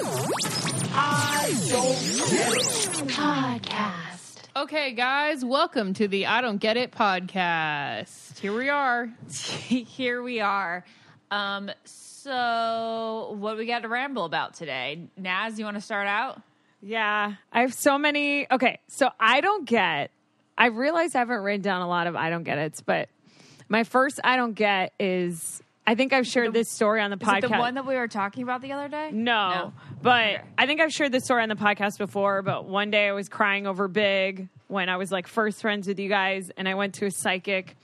I Don't Get It Podcast. Okay, guys, welcome to the I Don't Get It podcast. Here we are. Here we are. So what do we got to ramble about today? Naz, you want to start out? Yeah, I have so many. Okay, so I realized I haven't written down a lot of I don't get it's, but my first I don't get is, I think I've shared this story on the podcast. Is it the one that we were talking about the other day? No. But okay. I think I've shared this story on the podcast before, but one day I was crying over Big when I was like first friends with you guys, and I went to a psychic,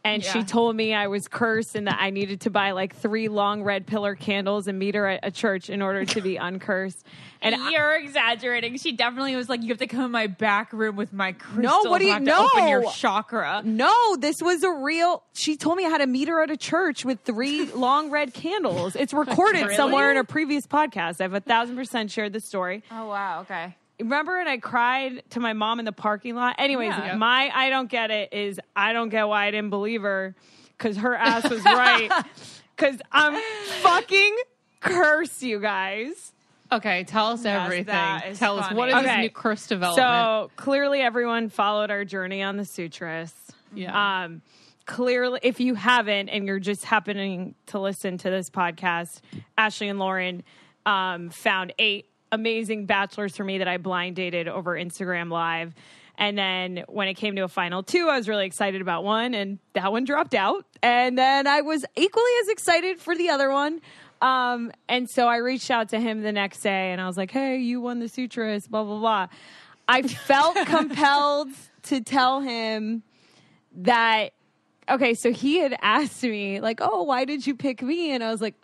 and she told me I was cursed and that I needed to buy like 3 long red pillar candles and meet her at a church in order to be uncursed. And you're exaggerating. She definitely was like, you have to come in my back room with my crystals. No, what do you know? Open your chakra. No, this was a real. She told me I had to meet her at a church with 3 long red candles. It's recorded somewhere in a previous podcast. I've 1,000% shared this story. Oh, wow. Okay. Remember, and I cried to my mom in the parking lot. Anyways, my I don't get it is I don't get why I didn't believe her, because her ass was right. Because I'm fucking cursed, you guys. Okay, tell us everything. Tell us, what is this new curse development? So clearly everyone followed our journey on the Sutras. Yeah. Clearly, if you haven't and you're just happening to listen to this podcast, Ashley and Lauren found 8 amazing bachelors for me that I blind dated over Instagram Live. And then when it came to a final 2, I was really excited about one, and that one dropped out. And then I was equally as excited for the other one. And so I reached out to him the next day, and I was like, hey, you won the Sutras, blah, blah, blah. I felt compelled to tell him that, okay, so he had asked me, like, oh, why did you pick me? And I was like,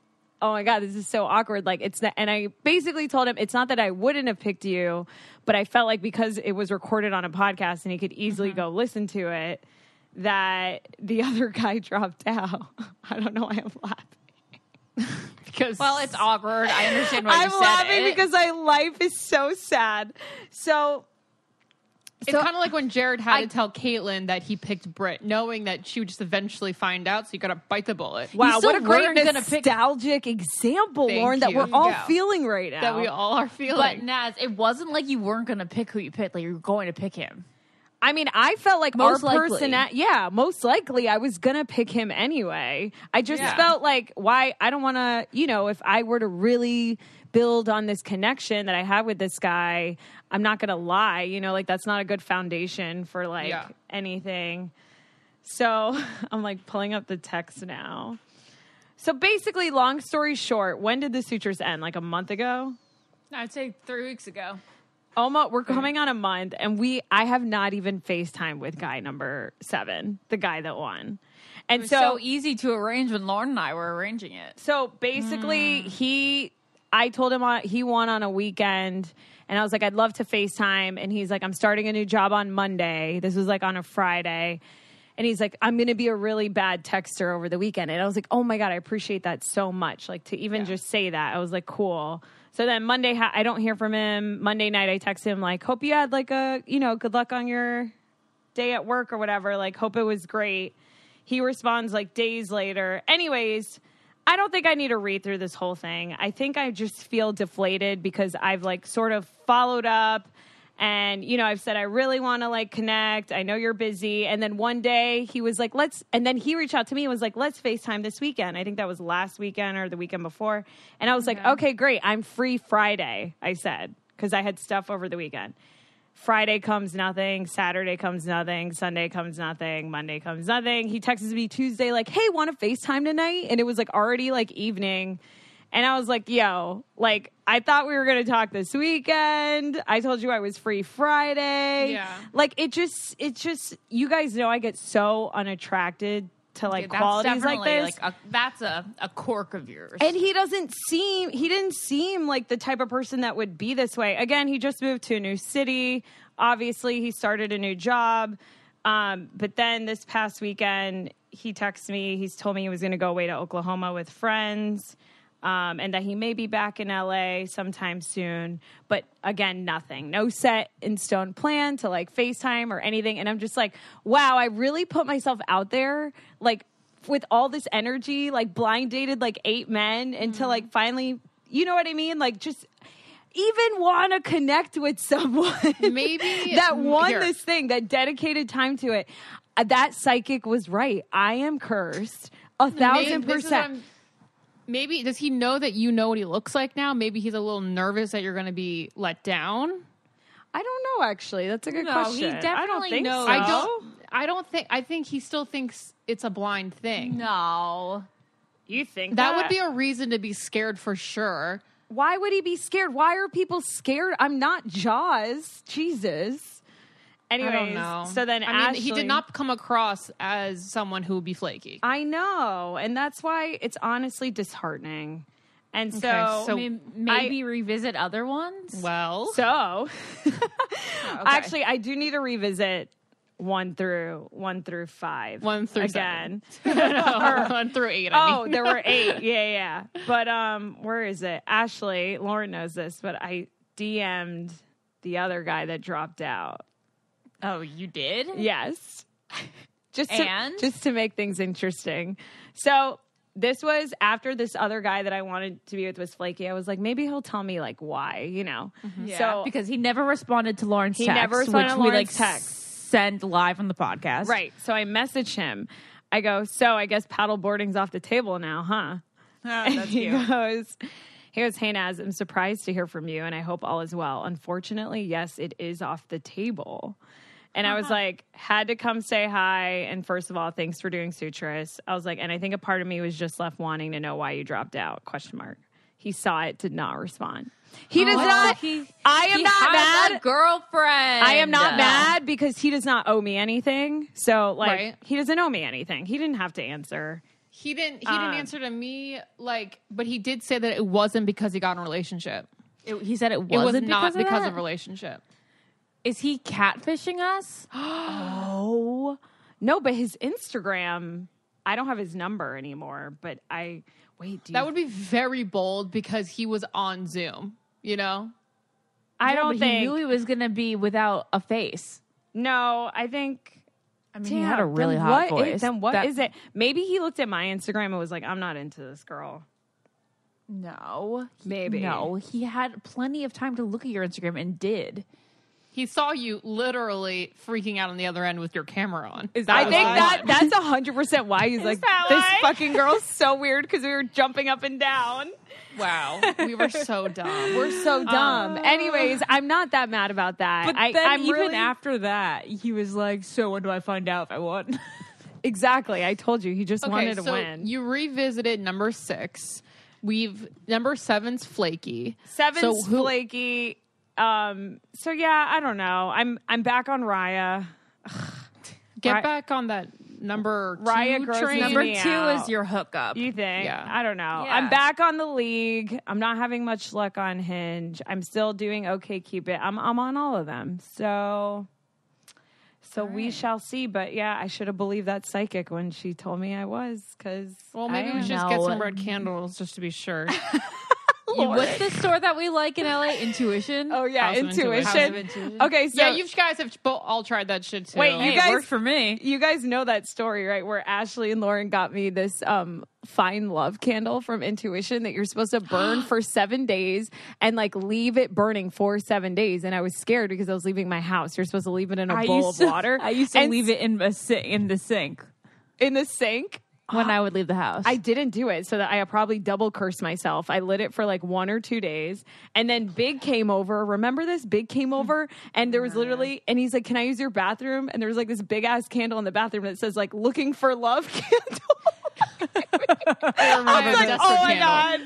oh my God, this is so awkward. Like, it's not, and I basically told him it's not that I wouldn't have picked you, but I felt like because it was recorded on a podcast and he could easily go listen to it, that the other guy dropped out. I don't know why I'm laughing. Because, well, it's awkward. I understand why you said it. I'm laughing because my life is so sad. So it's kind of like when Jared had to tell Caitlin that he picked Britt, knowing that she would just eventually find out, so you got to bite the bullet. Wow, what a great nostalgic example, Lauren, that we're all feeling right now. That we all are feeling. But Naz, it wasn't like you weren't going to pick who you picked. Like, you were going to pick him. I mean, I felt like most likely I was going to pick him anyway. I just felt like, why? I don't want to, if I were to really build on this connection that I have with this guy, I'm not going to lie, like that's not a good foundation for anything. So I'm like pulling up the text now. So basically, long story short, when did the Sutras end? Like a month ago? I'd say 3 weeks ago. Almost, we're coming on a month, and I have not even FaceTime with guy number 7, the guy that won. And it was so easy to arrange when Lauren and I were arranging it. So basically, I told him he won on a weekend, and I was like, I'd love to FaceTime. And he's like, I'm starting a new job on Monday. This was like on a Friday. And he's like, I'm going to be a really bad texter over the weekend. And I was like, oh my God, I appreciate that so much. Like, to even just say that, I was like, cool. So then Monday, I don't hear from him. Monday night, I text him like, hope you had like a, good luck on your day at work or whatever. Like, hope it was great. He responds like days later. Anyways, I don't think I need to read through this whole thing. I think I just feel deflated because I've like sort of followed up, and, I've said, I really want to like connect. I know you're busy. And then one day he was like, and then he reached out to me and was like, let's FaceTime this weekend. I think that was last weekend or the weekend before. And I was like, okay, great. I'm free Friday, I said, because I had stuff over the weekend. Friday comes nothing. Saturday comes nothing. Sunday comes nothing. Monday comes nothing. He texts me Tuesday like, hey, want to FaceTime tonight? And it was like already like evening. And I was like, yo, like, I thought we were going to talk this weekend. I told you I was free Friday. Yeah. Like, it just, you guys know I get so unattracted to like qualities like this. That's a quirk of yours. And he didn't seem like the type of person that would be this way. Again, he just moved to a new city. Obviously, he started a new job. But then this past weekend, he texted me. He's told me he was going to go away to Oklahoma with friends. And that he may be back in LA sometime soon. But again, nothing. No set in stone plan to like FaceTime or anything. And I'm just like, wow, I really put myself out there, like with all this energy, like blind dated like 8 men until like finally, you know what I mean? Like just, even want to connect with someone Maybe that won here. this thing, that dedicated time to it. That psychic was right. I am cursed 1,000%. Maybe does he know that you know what he looks like now? Maybe he's a little nervous that you're going to be let down. I don't know. Actually, that's a good No, question. he definitely I don't think knows. so. I don't think. I think he still thinks it's a blind thing. No. You think That would be a reason to be scared for sure. Why would he be scared? Why are people scared? I'm not Jaws. Jesus. Anyways, I don't know. so then I mean, he Ashley- did not come across as someone who would be flaky. I know, and that's why it's honestly disheartening. And so, Okay, so- I mean, maybe revisit other ones. Well, actually, I do need to revisit 1 through 5. 1 through again. 1 through 8. Oh, there were 8. Yeah. But where is it? Ashley, Lauren knows this, but I DM'd the other guy that dropped out. Oh, you did? Yes. just And? to make things interesting. So this was after this other guy that I wanted to be with was flaky. I was like, maybe he'll tell me like why, you know. Yeah, So because he never responded to Lauren's He text, never responded which to we Lauren's text. send live on the podcast. right. So I messaged him. I go, so I guess paddle boarding's off the table now, huh? That's He goes, hey Naz, I'm surprised to hear from you and I hope all is well. Unfortunately, yes, it is off the table. And I was like, had to come say hi. And first of all, thanks for doing Sutras. I was like, and I think a part of me was just left wanting to know why you dropped out, ? He saw it, did not respond. He does not. I am not has mad. a girlfriend. I am not mad because he does not owe me anything. So like, Right. he doesn't owe me anything. He didn't have to answer. he didn't answer to me but he did say that it wasn't because he got in a relationship. He said it It was wasn't not because that? of relationship. Is he catfishing us? Oh, no, but his Instagram, I don't have his number anymore, but That would be very bold because he was on Zoom, you know? I No, don't but think. he knew he was going to be without a face. No, I think. I mean, he had a really hot voice. Then what That- is it? Maybe he looked at my Instagram and was like, I'm not into this girl. No. Maybe. No, he had plenty of time to look at your Instagram and did. He saw you literally freaking out on the other end with your camera on. I think that's 100% why he's like, that this why? fucking girl's so weird because we were jumping up and down. Wow. We were so dumb. We're so dumb. Anyways, I'm not that mad about that. But I'm even really, after that, he was like, so when do I find out if I won? exactly. I told you he just wanted to so win. you revisited number 6. Number 7's flaky. 7's So who- flaky. So yeah, I don't know. I'm back on Raya. Get Right. back on that number 2 Raya grosses train. Number me 2 out. is your hookup. You think? Yeah. I don't know. Yeah. I'm back on the league. I'm not having much luck on Hinge. I'm still doing okay Cupid. I'm on all of them. So we shall see. But yeah, I should have believed that psychic when she told me I was. Because Well, maybe we should just get some red candles just to be sure. What's the store that we like in LA? Intuition? Oh yeah, House of Intuition. House of Intuition. Okay, so Yeah, you guys have all tried that shit too. Wait, Hey, you guys- it worked for me. you guys know that story, right? Where Ashley and Lauren got me this fine love candle from Intuition that you're supposed to burn for 7 days and like leave it burning for 7 days. And I was scared because I was leaving my house. You're supposed to leave it in a bowl of water. I used to And leave it in the sink in the sink. when I would leave the house. I didn't do it, so that I probably double cursed myself. I lit it for like 1 or 2 days, and then Big came over. Remember this? Big came over, and there was literally, and he's like, "Can I use your bathroom?" And there was like this big ass candle in the bathroom that says like "Looking for Love" candle. I was like, "Oh my god,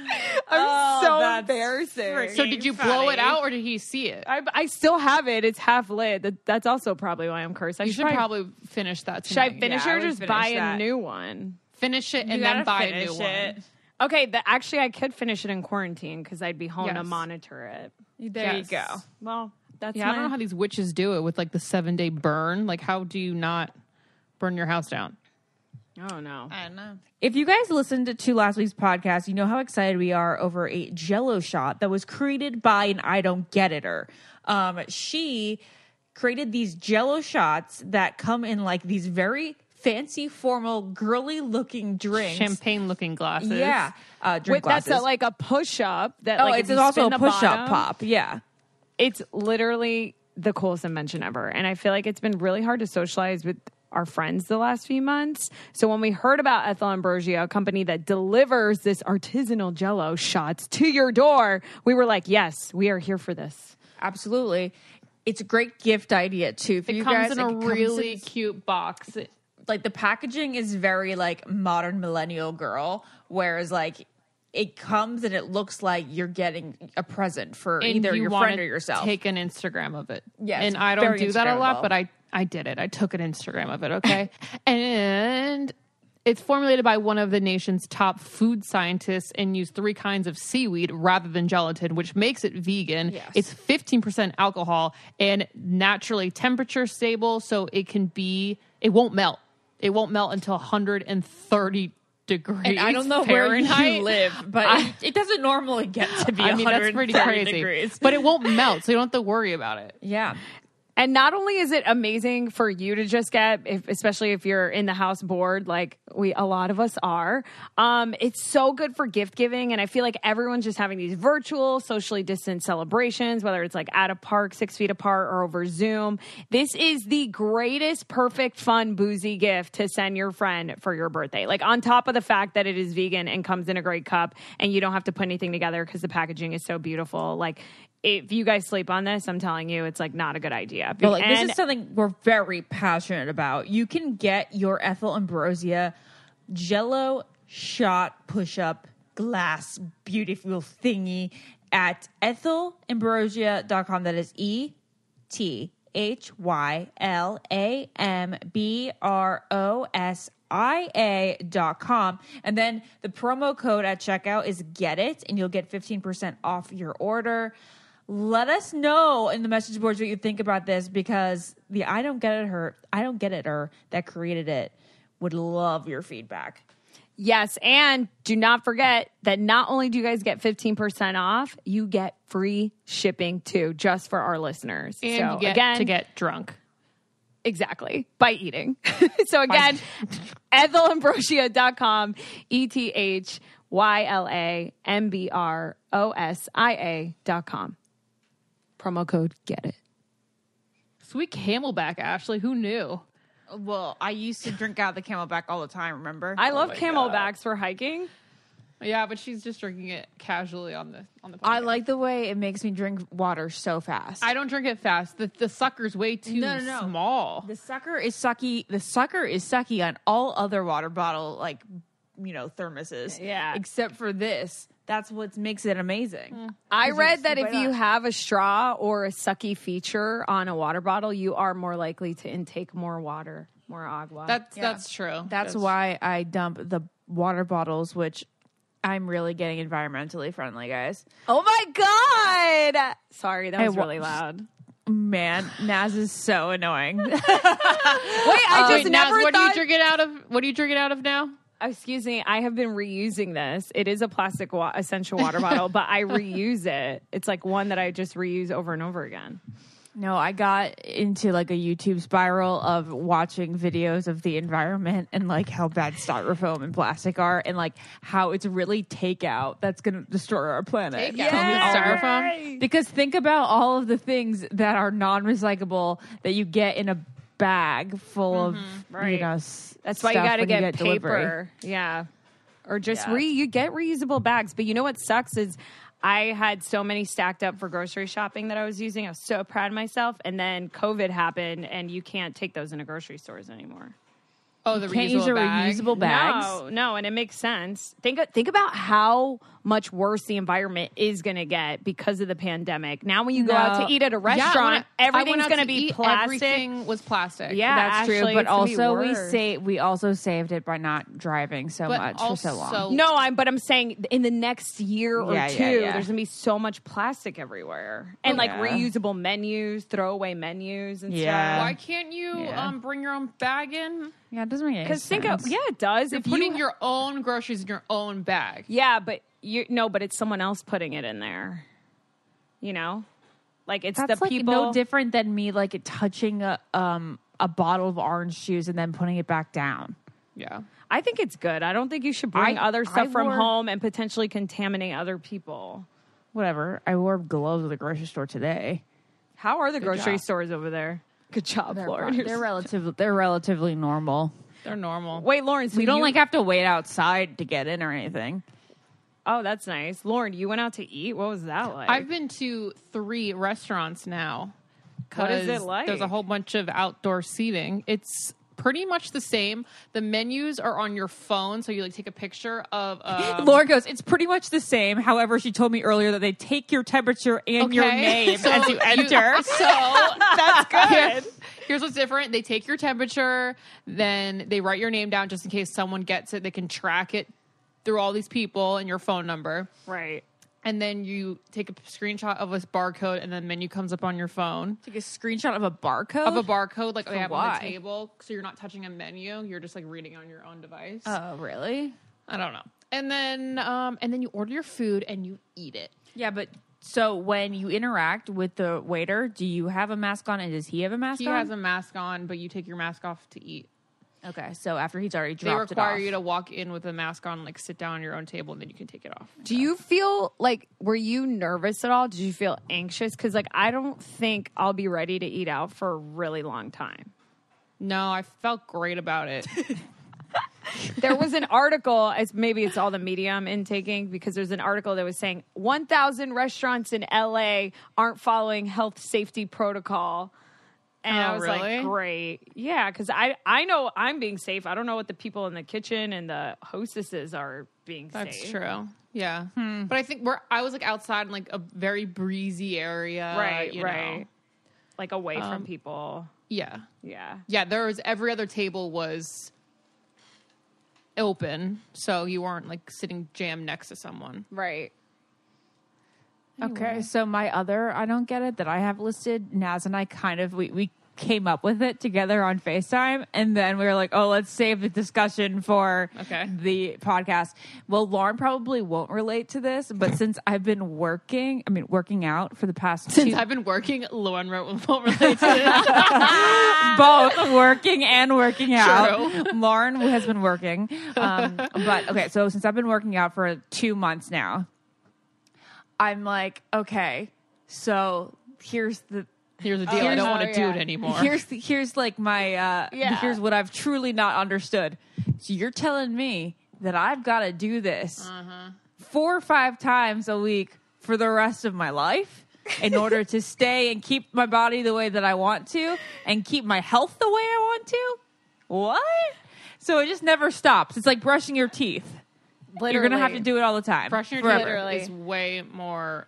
I'm so that's embarrassing." So did you blow it out or did he see it? I still have it. It's half lit. That's also probably why I'm cursed. I You should probably finish that should I tonight. finish Yeah, it I or would just finish buy a that. new one? Finish it and You then gotta buy a finish new it. one. Okay, actually, I could finish it in quarantine because I'd be home to Yes. monitor it. There Yes. you go. Well, that's Yeah, I don't know how these witches do it with like the 7-day burn. Like, how do you not burn your house down? Oh no. I don't know. If you guys listened to last week's podcast, you know how excited we are over a Jell-O shot that was created by an I Don't Get It-er. She created these Jell-O shots that come in like these very fancy, formal, girly-looking drinks. Champagne-looking glasses. Yeah. Drink glasses. That's like a push-up. That, like, it's if you also spin a the push-up bottom, pop. Yeah. It's literally the coolest invention ever. And I feel like it's been really hard to socialize with our friends the last few months. So when we heard about Ethel Ambrosia, a company that delivers this artisanal Jell-O shots to your door, we were like, yes, we are here for this. Absolutely. It's a great gift idea, too. For It you comes guys. in a really cute box. Like, the packaging is very, like, modern millennial girl, whereas, like, it comes and it looks like you're getting a present for And either you your wanna friend or yourself. Take an Instagram of it. Yes, and I don't very do that a lot, Instagrammable. but I did it. I took an Instagram of it, okay? And it's formulated by one of the nation's top food scientists and used 3 kinds of seaweed rather than gelatin, which makes it vegan. Yes. It's 15% alcohol and naturally temperature stable, so it won't melt. It won't melt until 130 degrees. And I don't know Fahrenheit. where you live, but it doesn't normally get to be I mean, that's pretty 130 crazy. degrees. But it won't melt, so you don't have to worry about it. Yeah. And not only is it amazing for you to just get, especially if you're in the house bored, like a lot of us are, it's so good for gift giving. And I feel like everyone's just having these virtual, socially distant celebrations, whether it's like at a park, 6 feet apart, or over Zoom. This is the greatest, perfect, fun, boozy gift to send your friend for your birthday. Like, on top of the fact that it is vegan and comes in a great cup and you don't have to put anything together because the packaging is so beautiful. Like, if you guys sleep on this, I'm telling you, it's like not a good idea. But like, this is something we're very passionate about. You can get your Ethel Ambrosia Jell-O shot push-up glass beautiful thingy at ethelambrosia.com. That is ETHYLAMBROSIA.com. And then the promo code at checkout is GET IT, and you'll get 15% off your order. Let us know in the message boards what you think about this, because the I don't get it that created it would love your feedback. Yes, and do not forget that not only do you guys get 15% off, you get free shipping too, just for our listeners. And so you get again, to get drunk. Exactly, by eating. So again, ethelambrosia.com, ETHYLAMBROSIA.com. Promo code GET IT. Sweet Camelback, Ashley. Who knew? Well, I used to drink out of the Camelback all the time, remember? I love my Camelbacks for hiking. Yeah, but she's just drinking it casually on the podcast. I like the way it makes me drink water so fast. I don't drink it fast. The sucker's way too small. The sucker is sucky. The sucker is sucky on all other water bottle, like, thermoses. Yeah. Except for this. That's what makes it amazing. I read that if why you not? have a straw or a sucky feature on a water bottle, you are more likely to intake more water, more agua. That's true. That's why I dump the water bottles, which I'm really getting environmentally friendly, guys. Oh my God! Sorry, that was wa- really loud. Man, Naz is so annoying. Wait, I just Wait, never Naz, what thought... are you drinking out of? What are you drinking out of now? Excuse me, I have been reusing this. It is a plastic essential water bottle, but I reuse it. It's like one that I just reuse over and over again. No, I got into like a YouTube spiral of watching videos of the environment and like how bad styrofoam and plastic are, and like how it's really takeout that's going to destroy our planet. Takeout. Tell me styrofoam? Because think about all of the things that are non-recyclable that you get in a bag full of, right. That's why you got to get paper. Delivery. Yeah. Or just Yeah. you get reusable bags. But you know what sucks is I had so many stacked up for grocery shopping that I was using. I was so proud of myself. And then COVID happened and you can't take those into grocery stores anymore. Oh, the Can't use a reusable bags. No, and it makes sense. Think about how much worse the environment is going to get because of the pandemic. Now, when you go out to eat at a restaurant, everything's going to be plastic. Everything was plastic. Yeah, That's true. Ashley, But it's gonna be also worse. we also saved it by not driving so But much for so also- long. No, but I'm saying in the next year or Yeah, two, yeah, yeah. there's gonna be so much plastic everywhere, and like Yeah. reusable menus, throwaway menus, and Yeah. Why can't you Yeah. bring your own bag in? Yeah, it doesn't make any Because sense. it does. You're If putting you, your own groceries in your own bag. yeah, but but it's someone else putting it in there. You know, Like it's That's the like people. no different than me like touching a bottle of orange juice and then putting it back down. Yeah. I think it's good. I don't think you should bring other stuff from home and potentially contaminate other people. Whatever. I wore gloves at the grocery store today. How are the grocery job. stores over there? Good job, Lauren. They're relatively normal. They're normal. Wait, Lauren, so We don't like have to wait outside to get in or anything. Oh, that's nice. Lauren, you went out to eat? What was that like? I've been to 3 restaurants now. What is it 'cause like? There's a whole bunch of outdoor seating. It's pretty much the same. The menus are on your phone, so you like take a picture of. Laura goes, it's pretty much the same. However, she told me earlier that they take your temperature and your name So as you enter. That's good. Here's what's different. They take your temperature, then they write your name down just in case someone gets it. They can track it through all these people and your phone number. Right. And then you take a screenshot of this barcode, and the menu comes up on your phone. Take a screenshot of a barcode? Of a barcode, like they have on why? the table. So you're not touching a menu. You're just like reading on your own device. Oh, really? I don't know. And then you order your food and you eat it. Yeah, but so when you interact with the waiter, do you have a mask on and does he have a mask He on? has a mask on, but you take your mask off to eat. Okay, so after he's already They dropped require it off. you to walk in with a mask on, like sit down on your own table, and then you can take it off. Do you feel like, were you nervous at all? Did you feel anxious? Because, like, I don't think I'll be ready to eat out for a really long time. No, I felt great about it. There was an article, maybe it's all the media I'm intaking, because there's an article that was saying 1,000 restaurants in LA aren't following health safety protocol. And I was really? like, great. Yeah, because I know I'm being safe. I don't know what the people in the kitchen and the hostesses are being That's safe. true. Yeah. But I think I was like outside in like a very breezy area. Right, you right. know. Like away from people. Yeah. Yeah. Yeah, there was every other table was open, so you weren't like sitting jammed next to someone. Right. Okay, so my other I don't get it that I have listed, Naz and I kind of we came up with it together on FaceTime, and then we were like, oh, let's save the discussion for the podcast. Well, Lauren probably won't relate to this, but since I've been working out for the past Since I've been working, Lauren won't relate to it. both working and working out. True. Lauren has been working. But okay, so since I've been working out for 2 months now, I'm like, okay, so here's the deal. I don't want to do it anymore. Here's like my here's what I've truly not understood. So you're telling me that I've got to do this 4 or 5 times a week for the rest of my life in order to stay and keep my body the way that I want to and keep my health the way I want to? What? So it just never stops. It's like brushing your teeth. Literally. You're going to have to do it all the time. Brushing your teeth is way more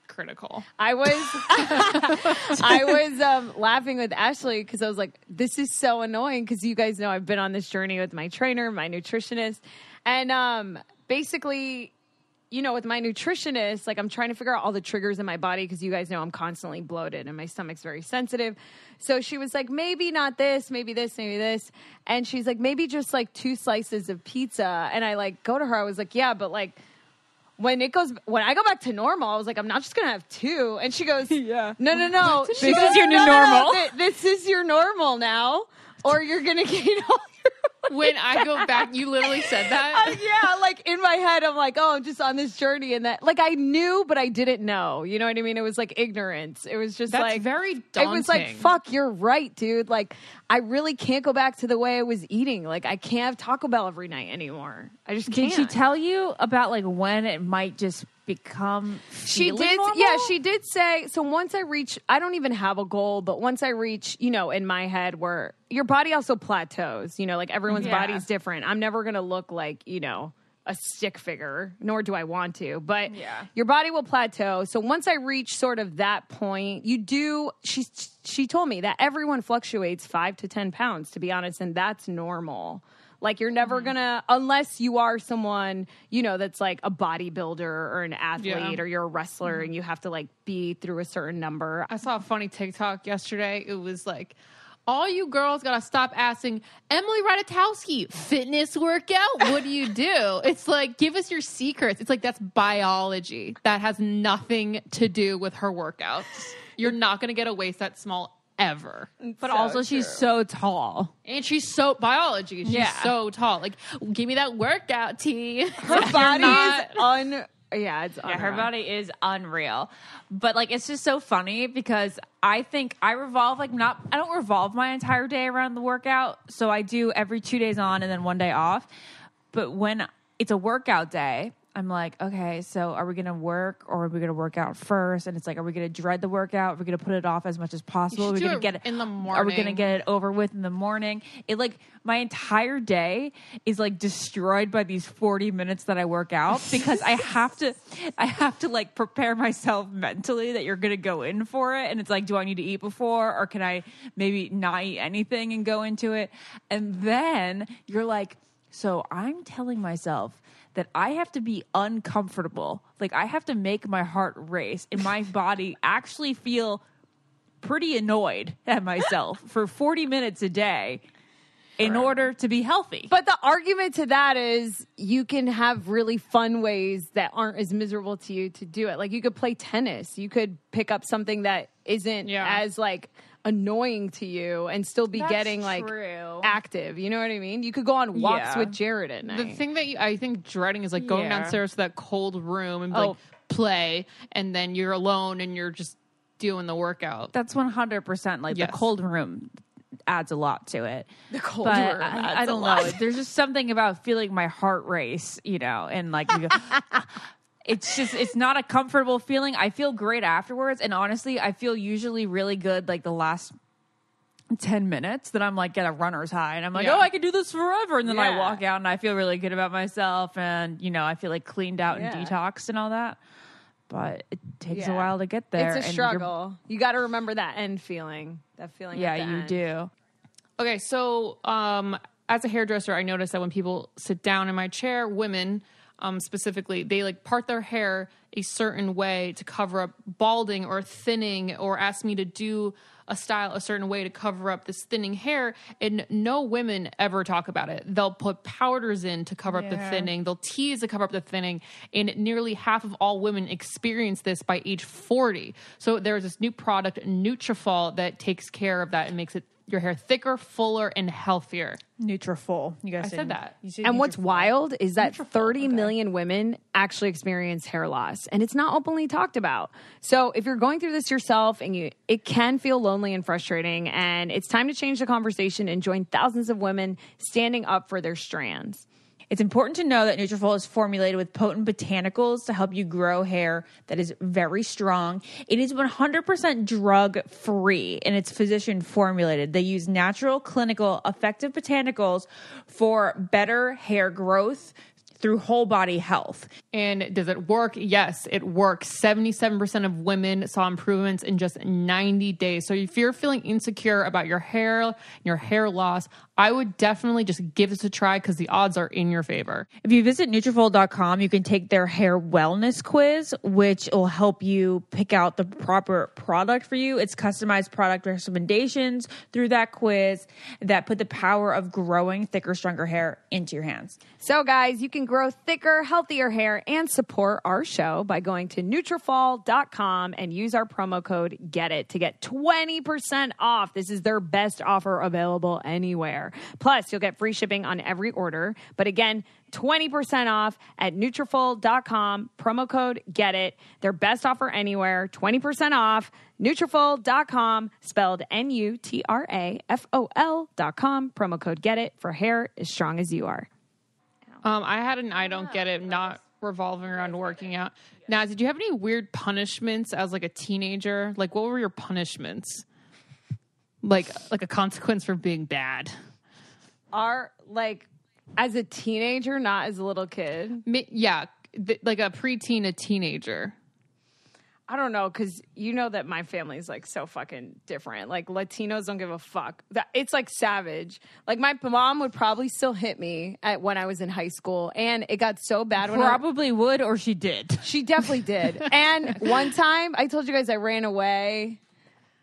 critical. I was laughing with Ashley because I was like, this is so annoying because you guys know I've been on this journey with my trainer, my nutritionist. And basically, you know, with my nutritionist, like I'm trying to figure out all the triggers in my body because you guys know I'm constantly bloated and my stomach's very sensitive. So she was like, maybe not this, maybe this, maybe this. And she's like, maybe just like 2 slices of pizza. And I like go to her, I was like, yeah, but like when I go back to normal, I was like, I'm not just going to have 2. And she goes, no. This is your new normal. This is your normal now, or you're going to gain all your When I go back, you literally said that? yeah, like in my head, I'm like, oh, I'm just on this journey. And that, like, I knew, but I didn't know. You know what I mean? It was like ignorance. It was just That's like, very daunting. It was like, fuck, you're right, dude. Like, I really can't go back to the way I was eating. Like, I can't have Taco Bell every night anymore. I just can't. Did she tell you about like when it might just become She did. normal? Yeah, she did say, so once I reach, I don't even have a goal, but once I reach, you know, in my head where your body also plateaus, you know, like everyone's body's different. I'm never going to look like, you know, a stick figure, nor do I want to, but your body will plateau. So once I reach sort of that point, you do, she told me that everyone fluctuates 5 to 10 pounds, to be honest, and that's normal. Like, you're never gonna, unless you are someone, you know, that's like a bodybuilder or an athlete or you're a wrestler and you have to like be through a certain number. I saw a funny TikTok yesterday. It was like, all you girls gotta stop asking, Emily Ratajkowski, fitness workout? What do you do? It's like, give us your secrets. It's like, that's biology. That has nothing to do with her workouts. You're not gonna get a waist that small ever. But also, she's so tall. And she's so biology. She's so tall. Like, give me that workout, T. Her body is it's Yeah, her body is unreal. But like, it's just so funny because I think I revolve I don't revolve my entire day around the workout. So I do every 2 days on and then 1 day off. But when it's a workout day, I'm like, okay, so are we going to work or are we going to work out first? And it's like, are we going to dread the workout? Are we going to put it off as much as possible? Are we going to get it in the morning? Are we going to get it over with in the morning? It like, my entire day is like destroyed by these 40 minutes that I work out because I have to like prepare myself mentally that you're going to go in for it. And it's like, do I need to eat before or can I maybe not eat anything and go into it? And then you're like, so I'm telling myself that I have to be uncomfortable. Like I have to make my heart race and my body actually feel pretty annoyed at myself for 40 minutes a day in order to be healthy. But the argument to that is you can have really fun ways that aren't as miserable to you to do it. Like you could play tennis. You could pick up something that isn't as like annoying to you and still be getting like active. You know what I mean? You could go on walks with Jared at night. The thing that I think dreading is like going downstairs to that cold room and like play, and then you're alone and you're just doing the workout. That's 100% like the cold room adds a lot to it. The cold room. I don't know. There's just something about feeling my heart race, you know, and like you go, it's not a comfortable feeling. I feel great afterwards. And honestly, I feel usually really good like the last 10 minutes that I'm like at a runner's high and I'm like, oh, I can do this forever. And then I walk out and I feel really good about myself. And, you know, I feel like cleaned out and detoxed and all that. But it takes a while to get there. It's a struggle. You got to remember that end feeling. That feeling. Yeah, you do. Okay, so as a hairdresser, I noticed that when people sit down in my chair, women specifically, they like part their hair a certain way to cover up balding or thinning, or ask me to do a style a certain way to cover up this thinning hair, and no women ever talk about it. They'll put powders in to cover up the thinning. They'll tease to cover up the thinning, and nearly half of all women experience this by age 40. So there's this new product, Nutrafol, that takes care of that and makes your hair thicker, fuller, and healthier. Nutrafol. You guys said that. And what's wild is that 30 million women actually experience hair loss, and it's not openly talked about. So if you're going through this yourself, and it can feel lonely and frustrating, and it's time to change the conversation and join thousands of women standing up for their strands. It's important to know that Nutrafol is formulated with potent botanicals to help you grow hair that is very strong. It is 100% drug-free, and it's physician-formulated. They use natural, clinical, effective botanicals for better hair growth through whole body health. And does it work? Yes, it works. 77% of women saw improvements in just 90 days. So if you're feeling insecure about your hair, your hair loss, I would definitely just give this a try because the odds are in your favor. If you visit Nutrafol.com, you can take their hair wellness quiz, which will help you pick out the proper product for you. It's customized product recommendations through that quiz that put the power of growing thicker, stronger hair into your hands. So guys, you can grow thicker, healthier hair and support our show by going to Nutrafol.com and use our promo code GETIT to get 20% off. This is their best offer available anywhere. Plus, you'll get free shipping on every order. But again, 20% off at Nutrafol.com, promo code GETIT. Their best offer anywhere, 20% off. Nutrafol.com, spelled Nutrafol.com, promo code GETIT for hair as strong as you are. I had an I don't get it, not revolving around working out. Now, did you have any weird punishments as like a teenager? Like, what were your punishments? Like a consequence for being bad? As a teenager, not as a little kid? Yeah, like a preteen, a teenager. I don't know, because you know that my family is like so fucking different. Like Latinos don't give a fuck. It's like savage. Like my mom would probably still hit me when I was in high school, and it got so bad. Probably would, or she did. She definitely did. And one time, I told you guys I ran away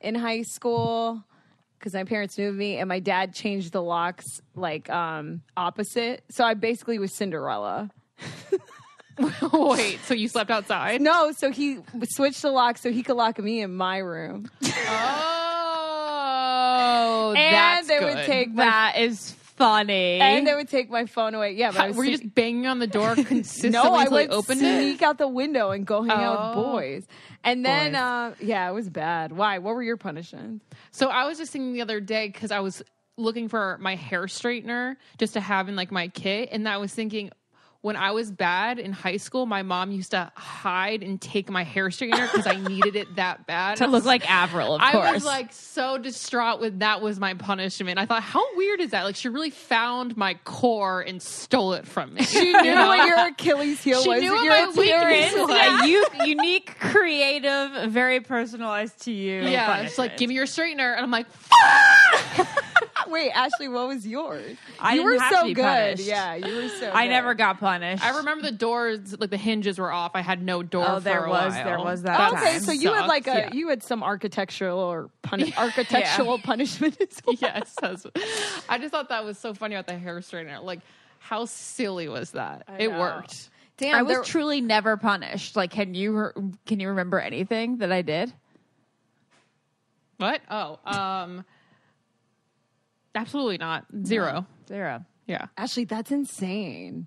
in high school because my parents knew me, and my dad changed the locks like opposite. So I basically was Cinderella. Wait, so you slept outside? No, so he switched the lock so he could lock me in my room. Oh, And that's they good. would take That is funny. and they would take my phone away. Yeah, but I was Were you just banging on the door consistently no, I until they would opened it? sneak out the window and go hang out with Oh. boys. And then, Boys. yeah, it was bad. Why? What were your punishments? So I was just thinking the other day because I was looking for my hair straightener just to have in like my kit, and I was thinking when I was bad in high school, my mom used to hide and take my hair straightener because I needed it that bad. to look like Avril, of I course. was like so distraught with that was my punishment. I thought, how weird is that? Like she really found my core and stole it from me. She knew what your Achilles heel She was. knew and what your my weakness appearance. was. a unique, creative, very personalized to you. Yeah, it's like give me your straightener, and I'm like, Wait, Ashley, what was yours? I you didn't were have to so be good. punished. Yeah, you were so I good. never got punished. I remember the doors, like the hinges were off. I had no door. Oh, there for a was- while. there was that Oh, okay, time. so you had like Sucked. you had some architectural or architectural punishment as well. Yes, I just thought that was so funny about the hair straightener. Like, how silly was that? It know. worked. Damn, I was there- truly never punished. Like, can you remember anything that I did? What? Oh, absolutely not. Zero. Zero. Yeah. Ashley, that's insane.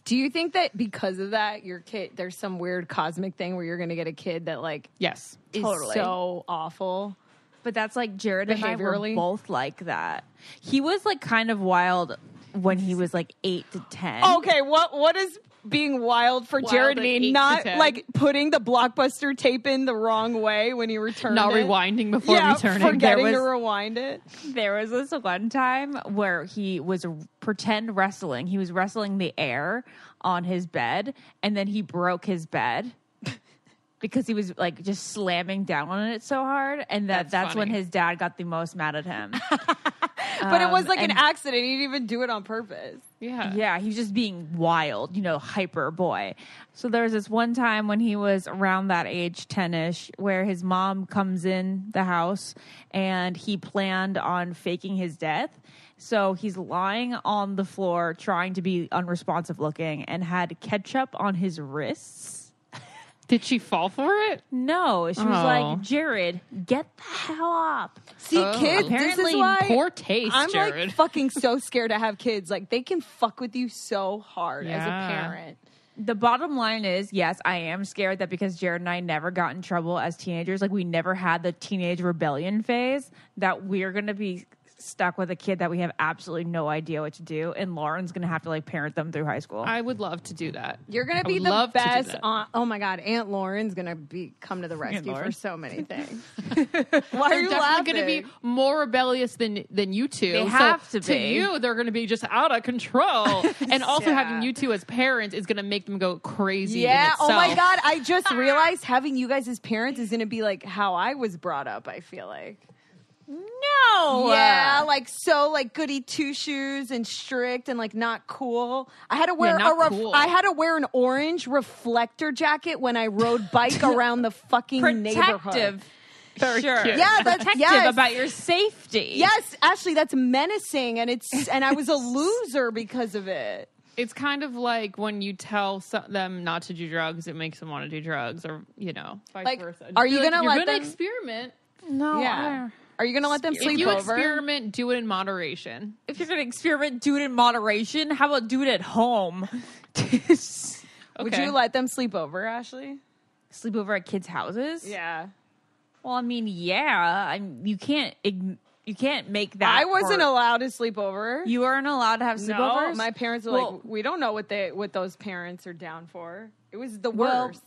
Do you think that because of that, your kid, there's some weird cosmic thing where you're going to get a kid that like Yes. is Totally. so awful? But that's like Jared and I were Behaviorally? both like that. He was like kind of wild when he was like 8 to 10. Okay, what is being wild for Wild Jared at mean? 8 to Not 10. like putting the Blockbuster tape in the wrong way when you returned Not it. rewinding before Yeah, returning. forgetting There to was- rewind it. There was this one time where he was pretend wrestling. He was wrestling the air on his bed, and then he broke his bed because he was like just slamming down on it so hard, and that's when funny. his dad got the most mad at him. But it was like an and- accident. He didn't even do it on purpose. Yeah. Yeah, he was just being wild, hyper boy. So there was this one time when he was around that age, 10-ish, where his mom comes in the house and he planned on faking his death. So he's lying on the floor trying to be unresponsive looking and had ketchup on his wrists. Did she fall for it? No, she was Oh. like, Jared, get the hell up. See, Oh. kids, this is Apparently why Poor taste, I'm Jared. like fucking so scared to have kids. Like they can fuck with you so hard as a Yeah. parent. The bottom line is, yes, I am scared that because Jared and I never got in trouble as teenagers, like we never had the teenage rebellion phase, that we're going to be stuck with a kid that we have absolutely no idea what to do, and Lauren's going to have to like parent them through high school. I would love to do that. You're gonna I be would the love to do best. that. Oh my god, Aunt Lauren's gonna come to the rescue for Lauren. so many things. Why are They're you definitely laughing? going to be more rebellious than you two. They So have to To be. you, they're going to be just out of control. And also Yeah. having you two as parents is going to make them go crazy. Yeah. In Oh my itself. god, I just realized having you guys as parents is gonna be like how I was brought up. I feel like. no! Yeah, like goody two shoes and strict and like not cool. I had to wear not cool. I had to wear an orange reflector jacket when I rode bike around the fucking neighborhood. Protective. Very Sure. cute. Yeah, that's Protective yes. about your safety. Yes, Ashley, that's menacing, and I was a loser because of it. It's kind of like when you tell them not to do drugs, it makes them want to do drugs, or vice Like, versa. are you Be like, gonna you're let gonna them- experiment? No. Yeah. Are you gonna let them If sleep you over? experiment, do it in moderation. If you're going to experiment, do it in moderation. How about do it at home? Would Okay. you let them sleep over, Ashley? Sleep over at kids' houses? Yeah. Well, I mean, yeah. You can't make that. I wasn't part. allowed to sleep over. You weren't allowed to have No, sleepovers? my parents were Well- like, we don't know what those parents are down for. It was the Well, worst.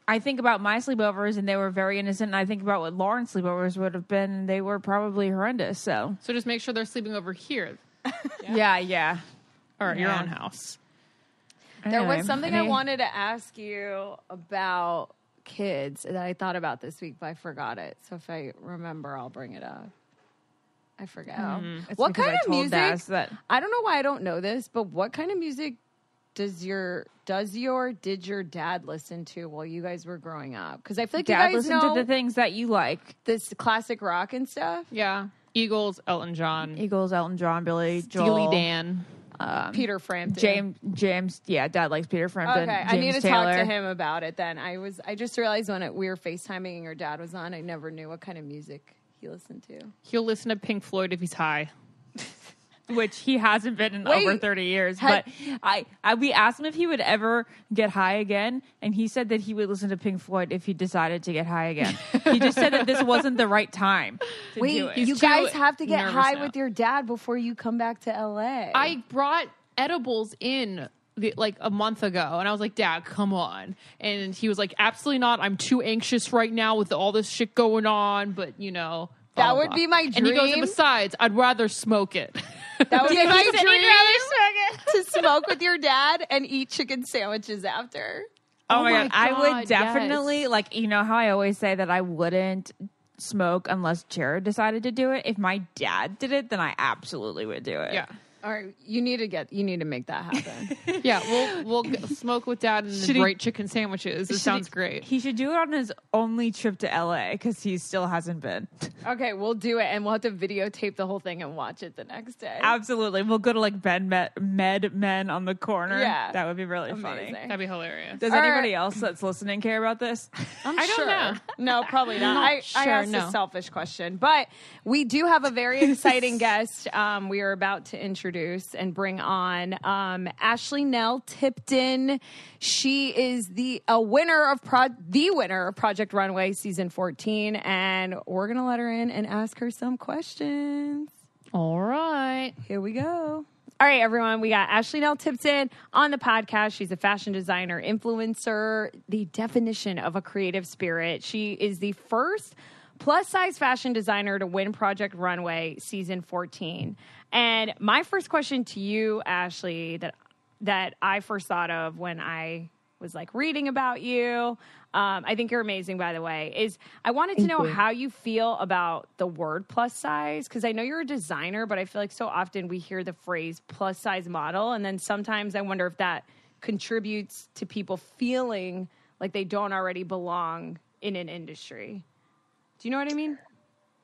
I think about my sleepovers, and they were very innocent. And I think about what Lauren's sleepovers would have been. And they were probably horrendous. So, So just make sure they're sleeping over here yeah. or at your Yeah. own house. There Anyway, was something I any- wanted to ask you about kids that I thought about this week, but I forgot it. So if I remember, I'll bring it up. I forget. It's What because kind I of told music? Daz that I don't know why I don't know this, but what kind of music did your dad listen to while you guys were growing up? Because I feel like Dad you guys listened know to the things that you like. this classic rock and stuff. Yeah. Eagles, Elton John, Eagles, Elton John, Billy Steely Joel, Dan. Peter Frampton. James. Yeah, Dad likes Peter Frampton. Okay, James I need to Taylor. talk to him about it then. I just realized when we were FaceTiming and your dad was on, I never knew what kind of music he listened to. He'll listen to Pink Floyd if he's high. Which he hasn't been in Wait, over 30 years. But we asked him if he would ever get high again, and he said that he would listen to Pink Floyd if he decided to get high again. He just said that this wasn't the right time to do it. You He's guys too have to get nervous high now. with your dad before you come back to LA. I brought edibles in like a month ago, and I was like, Dad, come on. And he was like, absolutely not. I'm too anxious right now with all this shit going on, but you know. That blah, would blah. be my And he goes, and dream. besides, I'd rather smoke it. That would be my He said he'd dream to smoke with your dad and eat chicken sandwiches after. Oh my God. I God, would definitely, yes. like, you know how I always say that I wouldn't smoke unless Jared decided to do it? If my dad did it, then I absolutely would do it. Yeah. All right, you need to make that happen. Yeah, we'll smoke with Dad and Should he- great chicken sandwiches. It sounds great. He should do it on his only trip to LA because he still hasn't been. Okay, we'll do it, and we'll have to videotape the whole thing and watch it the next day. Absolutely. We'll go to like Med Men on the corner. Yeah. That would be really Amazing. funny. That'd be hilarious. Does All anybody right. else that's listening care about this? I don't know. No, probably not. Not I sure, asked no. a selfish question, but we do have a very exciting guest we are about to introduce and bring on Ashley Nell Tipton. She is the winner of Project Runway season 14, and we're gonna let her in and ask her some questions. All right. Here we go. All right, everyone. We got Ashley Nell Tipton on the podcast. She's a fashion designer, influencer, the definition of a creative spirit. She is the first plus-size fashion designer to win Project Runway season 14. And my first question to you, Ashley, that I first thought of when I was like reading about you, I think you're amazing, by the way, is I wanted to know how you feel about the word plus size, because I know you're a designer, but I feel like so often we hear the phrase plus size model, and then sometimes I wonder if that contributes to people feeling like they don't already belong in an industry. Do you know what I mean?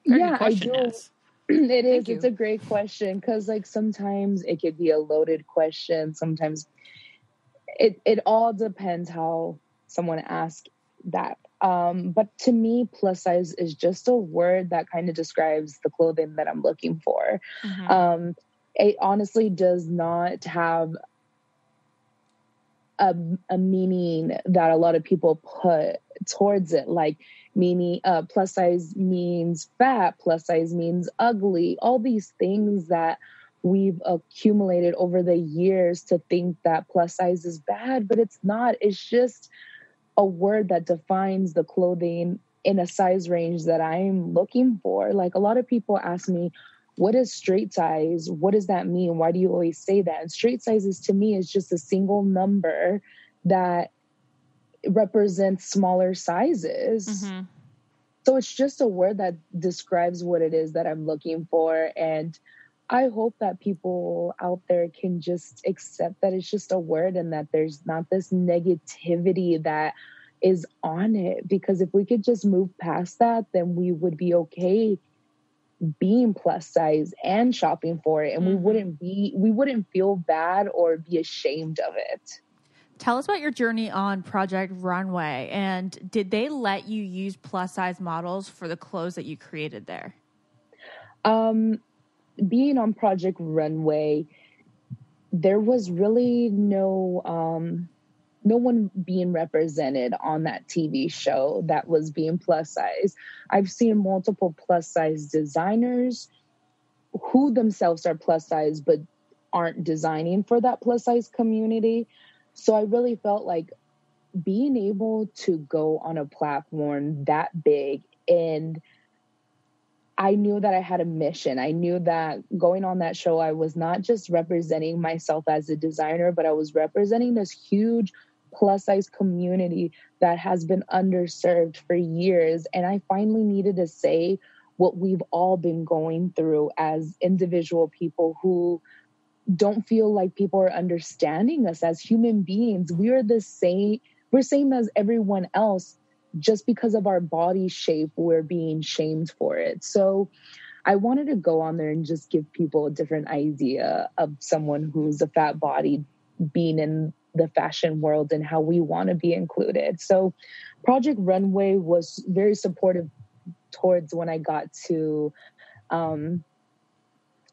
Yeah, I do. Yes. It is. Thank you. It's a great question because, like, sometimes it could be a loaded question. Sometimes it all depends how someone asks that. But to me, plus size is just a word that kind of describes the clothing that I'm looking for. It honestly does not have a meaning that a lot of people put towards it, like meaning plus size means fat, plus size means ugly, all these things that we've accumulated over the years to think that plus size is bad, but it's not. It's just a word that defines the clothing in a size range that I'm looking for. Like, a lot of people ask me, what is straight size? What does that mean? Why do you always say that? And straight sizes to me is just a single number that represents smaller sizes. So it's just a word that describes what it is that I'm looking for. And I hope that people out there can just accept that it's just a word and that there's not this negativity that is on it. Because if we could just move past that, then we would be okay being plus size and shopping for it. And we wouldn't feel bad or be ashamed of it. Tell us about your journey on Project Runway, and did they let you use plus size models for the clothes that you created there? Being on Project Runway, there was really no one being represented on that TV show that was being plus size. I've seen multiple plus size designers who themselves are plus size but aren't designing for that plus size community. So I really felt like being able to go on a platform that big, and I knew that I had a mission. I knew that going on that show, I was not just representing myself as a designer, but I was representing this huge plus size community that has been underserved for years. And I finally needed to say what we've all been going through as individual people who don't feel like people are understanding us as human beings. We're same as everyone else. Just because of our body shape, we're being shamed for it. So I wanted to go on there and just give people a different idea of someone who's a fat body being in the fashion world and how we want to be included. So Project Runway was very supportive towards when I got to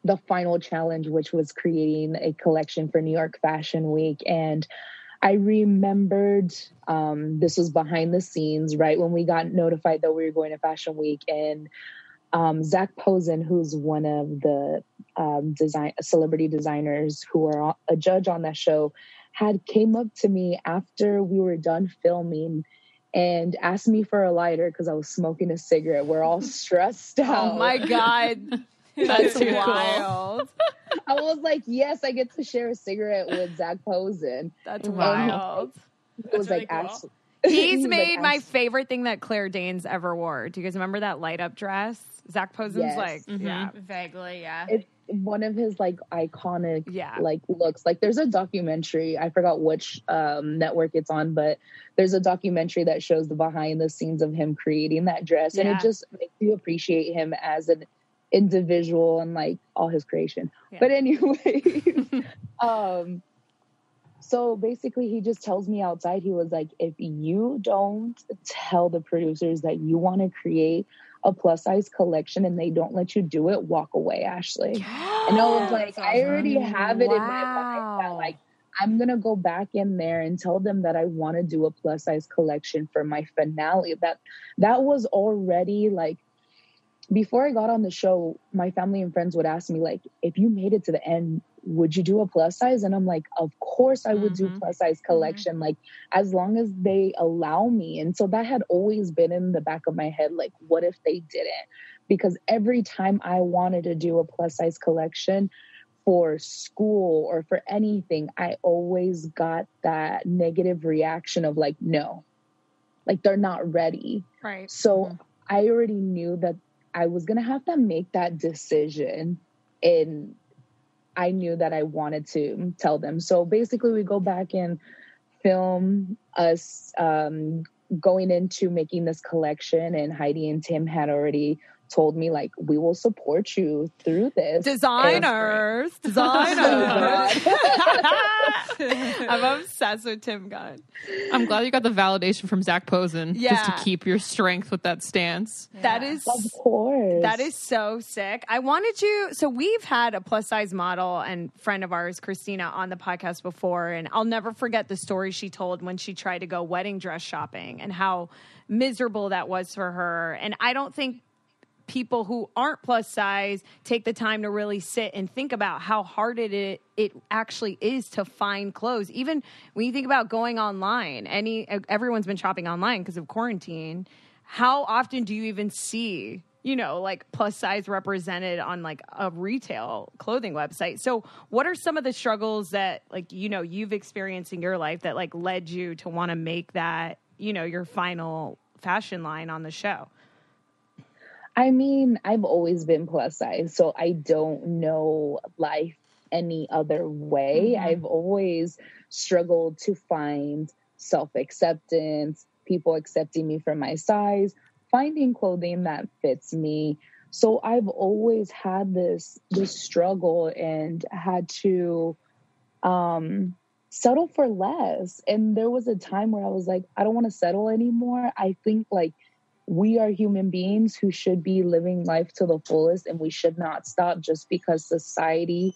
the final challenge, which was creating a collection for New York Fashion Week. And I remembered this was behind the scenes, right when we got notified that we were going to Fashion Week. And Zach Posen, who's one of the celebrity designers who are a judge on that show, had came up to me after we were done filming and asked me for a lighter because I was smoking a cigarette. We're all stressed out. Oh my God. That's wild. I was like, yes, I get to share a cigarette with Zach Posen. That's wild. It was really like, cool. He's made my favorite thing that Claire Danes ever wore. Do you guys remember that light up dress? Zach Posen's Yes. like, yeah. Vaguely, yeah. it's one of his like iconic Yeah. like looks. Like there's a documentary, I forgot which network it's on, but there's a documentary that shows the behind the scenes of him creating that dress. And it just makes you appreciate him as an individual and like all his creation. But anyway, so basically he just tells me outside, he was like, if you don't tell the producers that you want to create a plus size collection and they don't let you do it, walk away, Ashley. And I was like, I already have it in my mind that like I'm going to go back in there and tell them that I want to do a plus size collection for my finale. That was already like, before I got on the show, my family and friends would ask me like, if you made it to the end, would you do a plus size? And I'm like, of course I would do plus size collection, like as long as they allow me. And so that had always been in the back of my head. Like, what if they didn't? Because every time I wanted to do a plus size collection for school or for anything, I always got that negative reaction of like, no, like they're not ready. Right. So I already knew that I was going to have to make that decision, and I knew that I wanted to tell them. So basically we go back and film us going into making this collection, and Heidi and Tim had already told me like, we will support you through this. Designers. I'm obsessed with Tim Gunn. I'm glad you got the validation from Zach Posen just to Yeah. keep your strength with that stance. That is Of course. That is so sick. I wanted you, so we've had a plus size model and friend of ours, Christina, on the podcast before, and I'll never forget the story she told when she tried to go wedding dress shopping and how miserable that was for her. And I don't think people who aren't plus size take the time to really sit and think about how hard it actually is to find clothes. Even when you think about going online, everyone's been shopping online because of quarantine. How often do you even see, like plus size represented on like a retail clothing website? So what are some of the struggles that like, you've experienced in your life that like led you to want to make that, your final fashion line on the show? I mean, I've always been plus size, so I don't know life any other way. I've always struggled to find self-acceptance, people accepting me for my size, finding clothing that fits me. So I've always had this struggle and had to settle for less. And there was a time where I was like, I don't want to settle anymore. I think like we are human beings who should be living life to the fullest, and we should not stop just because society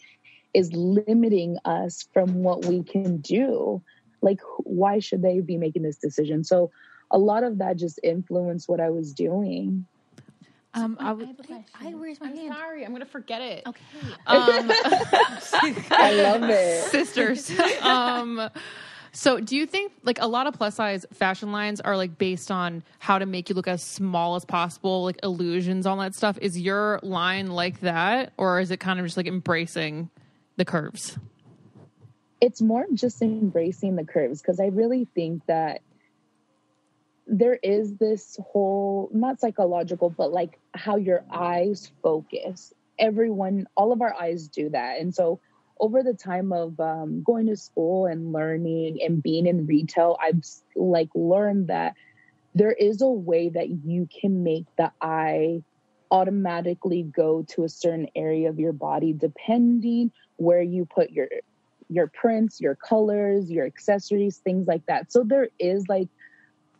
is limiting us from what we can do. Like, why should they be making this decision? So a lot of that just influenced what I was doing. I raised my hand. Sorry, I'm going to forget it. Okay. I love it. Sisters. So do you think like a lot of plus size fashion lines are like based on how to make you look as small as possible, like illusions, all that stuff? Is your line like that, or is it kind of just like embracing the curves? It's more just embracing the curves, because I really think that there is this whole, not psychological, but like how your eyes focus. All of our eyes do that. And so over the time of going to school and learning and being in retail, I've like learned that there is a way that you can make the eye automatically go to a certain area of your body depending where you put your prints, your colors, your accessories, things like that. So there is like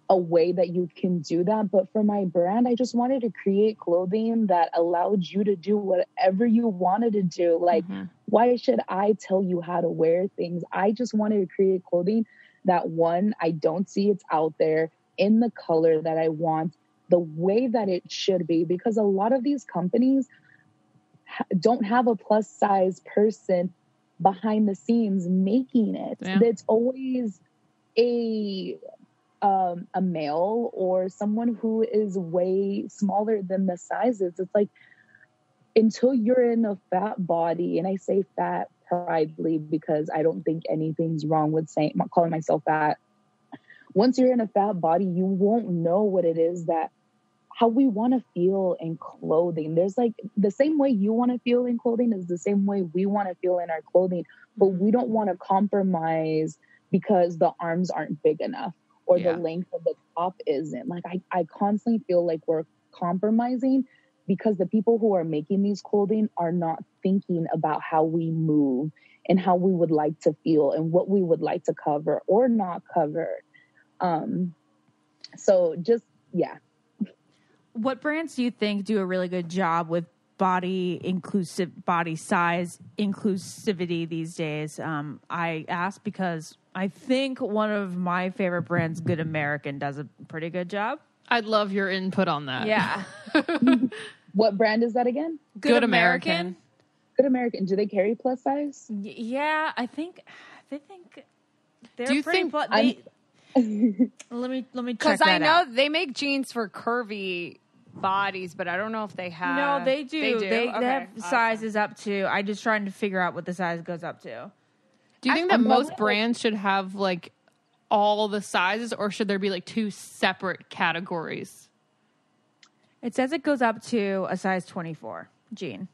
a way that you can do that. But for my brand, I just wanted to create clothing that allowed you to do whatever you wanted to do. Like, why should I tell you how to wear things? I just wanted to create clothing that, one, I don't see it's out there in the color that I want, the way that it should be, because a lot of these companies don't have a plus size person behind the scenes making it. Yeah. It's always a male or someone who is way smaller than the sizes. It's like, until you're in a fat body, and I say fat pridefully because I don't think anything's wrong with calling myself fat. Once you're in a fat body, you won't know what it is that how we want to feel in clothing. There's like the same way you want to feel in clothing is the same way we want to feel in our clothing, but we don't want to compromise because the arms aren't big enough or the length of the top isn't. Like I constantly feel like we're compromising because the people who are making these clothing are not thinking about how we move and how we would like to feel and what we would like to cover or not cover. So just, yeah. What brands do you think do a really good job with body size inclusivity these days? I ask because I think one of my favorite brands, Good American, does a pretty good job. I'd love your input on that. Yeah. What brand is that again? Good American. Good American. Do they carry plus size? Yeah, I think they think they're do you pretty think let me check because that I know out. they make jeans for curvy bodies, but I don't know if they have. No, they do. They Okay, have awesome. sizes up to. I just trying to figure out what the size goes up to. Do you think that most brands should have like all the sizes, or should there be like two separate categories? It says it goes up to a size 24 jean.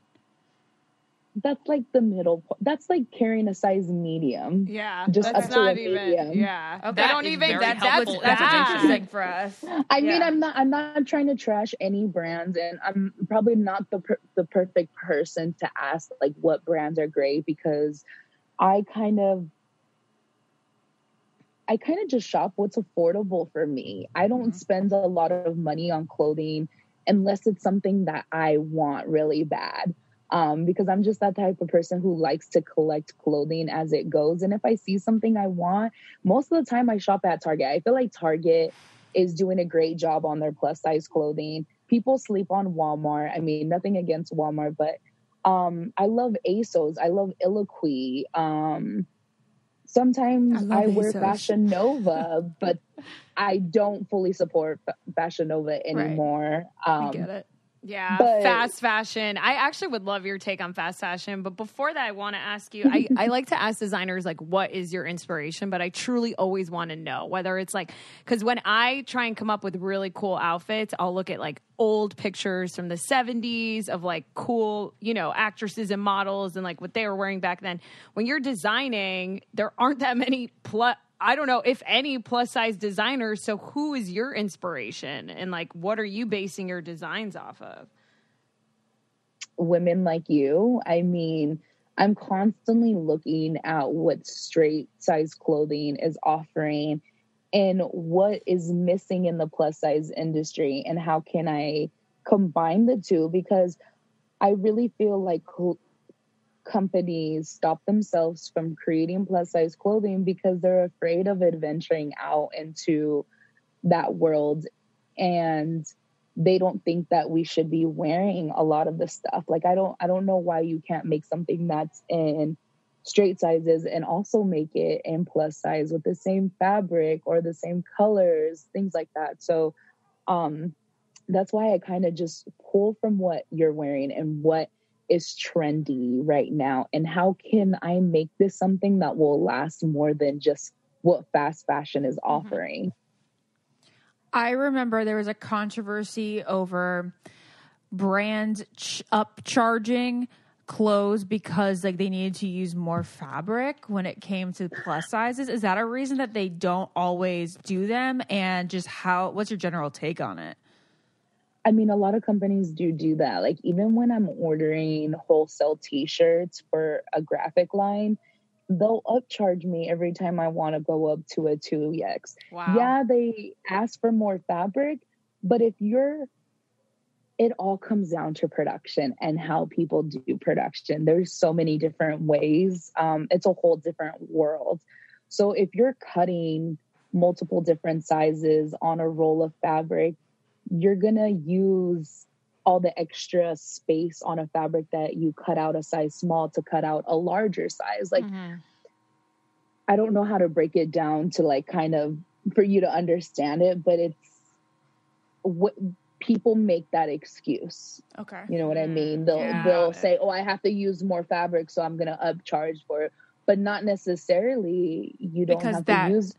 That's like the middle. That's like carrying a size medium. Yeah, just that's up to not a even. medium. Yeah, Okay. they don't even. That's That's interesting for us. I mean, I'm not trying to trash any brands, and I'm probably not the perfect person to ask like what brands are great, because I kind of just shop what's affordable for me. I don't spend a lot of money on clothing unless it's something that I want really bad. Because I'm just that type of person who likes to collect clothing as it goes. And if I see something I want, most of the time I shop at Target. I feel like Target is doing a great job on their plus size clothing. People sleep on Walmart. I mean, nothing against Walmart, but I love ASOS. I love Illiqui. Sometimes I wear ASOS. Fashion Nova, but I don't fully support Fashion Nova anymore. Right. I get it. Yeah, fast fashion. I actually would love your take on fast fashion. But before that, I want to ask you, I like to ask designers, like, what is your inspiration? But I truly always want to know whether it's like, because when I try and come up with really cool outfits, I'll look at like old pictures from the 70s of like cool, actresses and models and like what they were wearing back then. When you're designing, there aren't that many I don't know if any plus size designers. So who is your inspiration and like, what are you basing your designs off of? Women like you. I mean, I'm constantly looking at what straight size clothing is offering and what is missing in the plus size industry and how can I combine the two? Because I really feel like companies stop themselves from creating plus size clothing because they're afraid of adventuring out into that world, and they don't think that we should be wearing a lot of the stuff. Like I don't know why you can't make something that's in straight sizes and also make it in plus size with the same fabric or the same colors, things like that. So that's why I kind of just pull from what you're wearing and what is trendy right now, and how can I make this something that will last more than just what fast fashion is offering. I remember there was a controversy over brands upcharging clothes because like they needed to use more fabric when it came to plus sizes. Is that a reason that they don't always do them? And just what's your general take on it? I mean, a lot of companies do that. Like, even when I'm ordering wholesale t-shirts for a graphic line, they'll upcharge me every time I want to go up to a 2X. Wow. Yeah, they ask for more fabric, but it all comes down to production and how people do production. There's so many different ways. It's a whole different world. So if you're cutting multiple different sizes on a roll of fabric, you're going to use all the extra space on a fabric that you cut out a size small to cut out a larger size. Like, I don't know how to break it down to like kind of for you to understand it, but it's what people make that excuse. Okay. You know what I mean? They'll say, oh, I have to use more fabric, so I'm going to upcharge for it. But not necessarily. You don't have to use.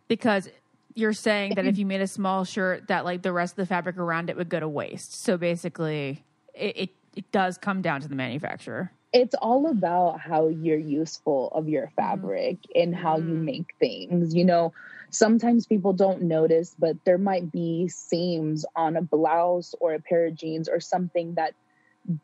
Because you're saying that if you made a small shirt, that like the rest of the fabric around it would go to waste. So basically, it does come down to the manufacturer. It's all about how you're useful of your fabric and how you make things. You know, sometimes people don't notice, but there might be seams on a blouse or a pair of jeans or something that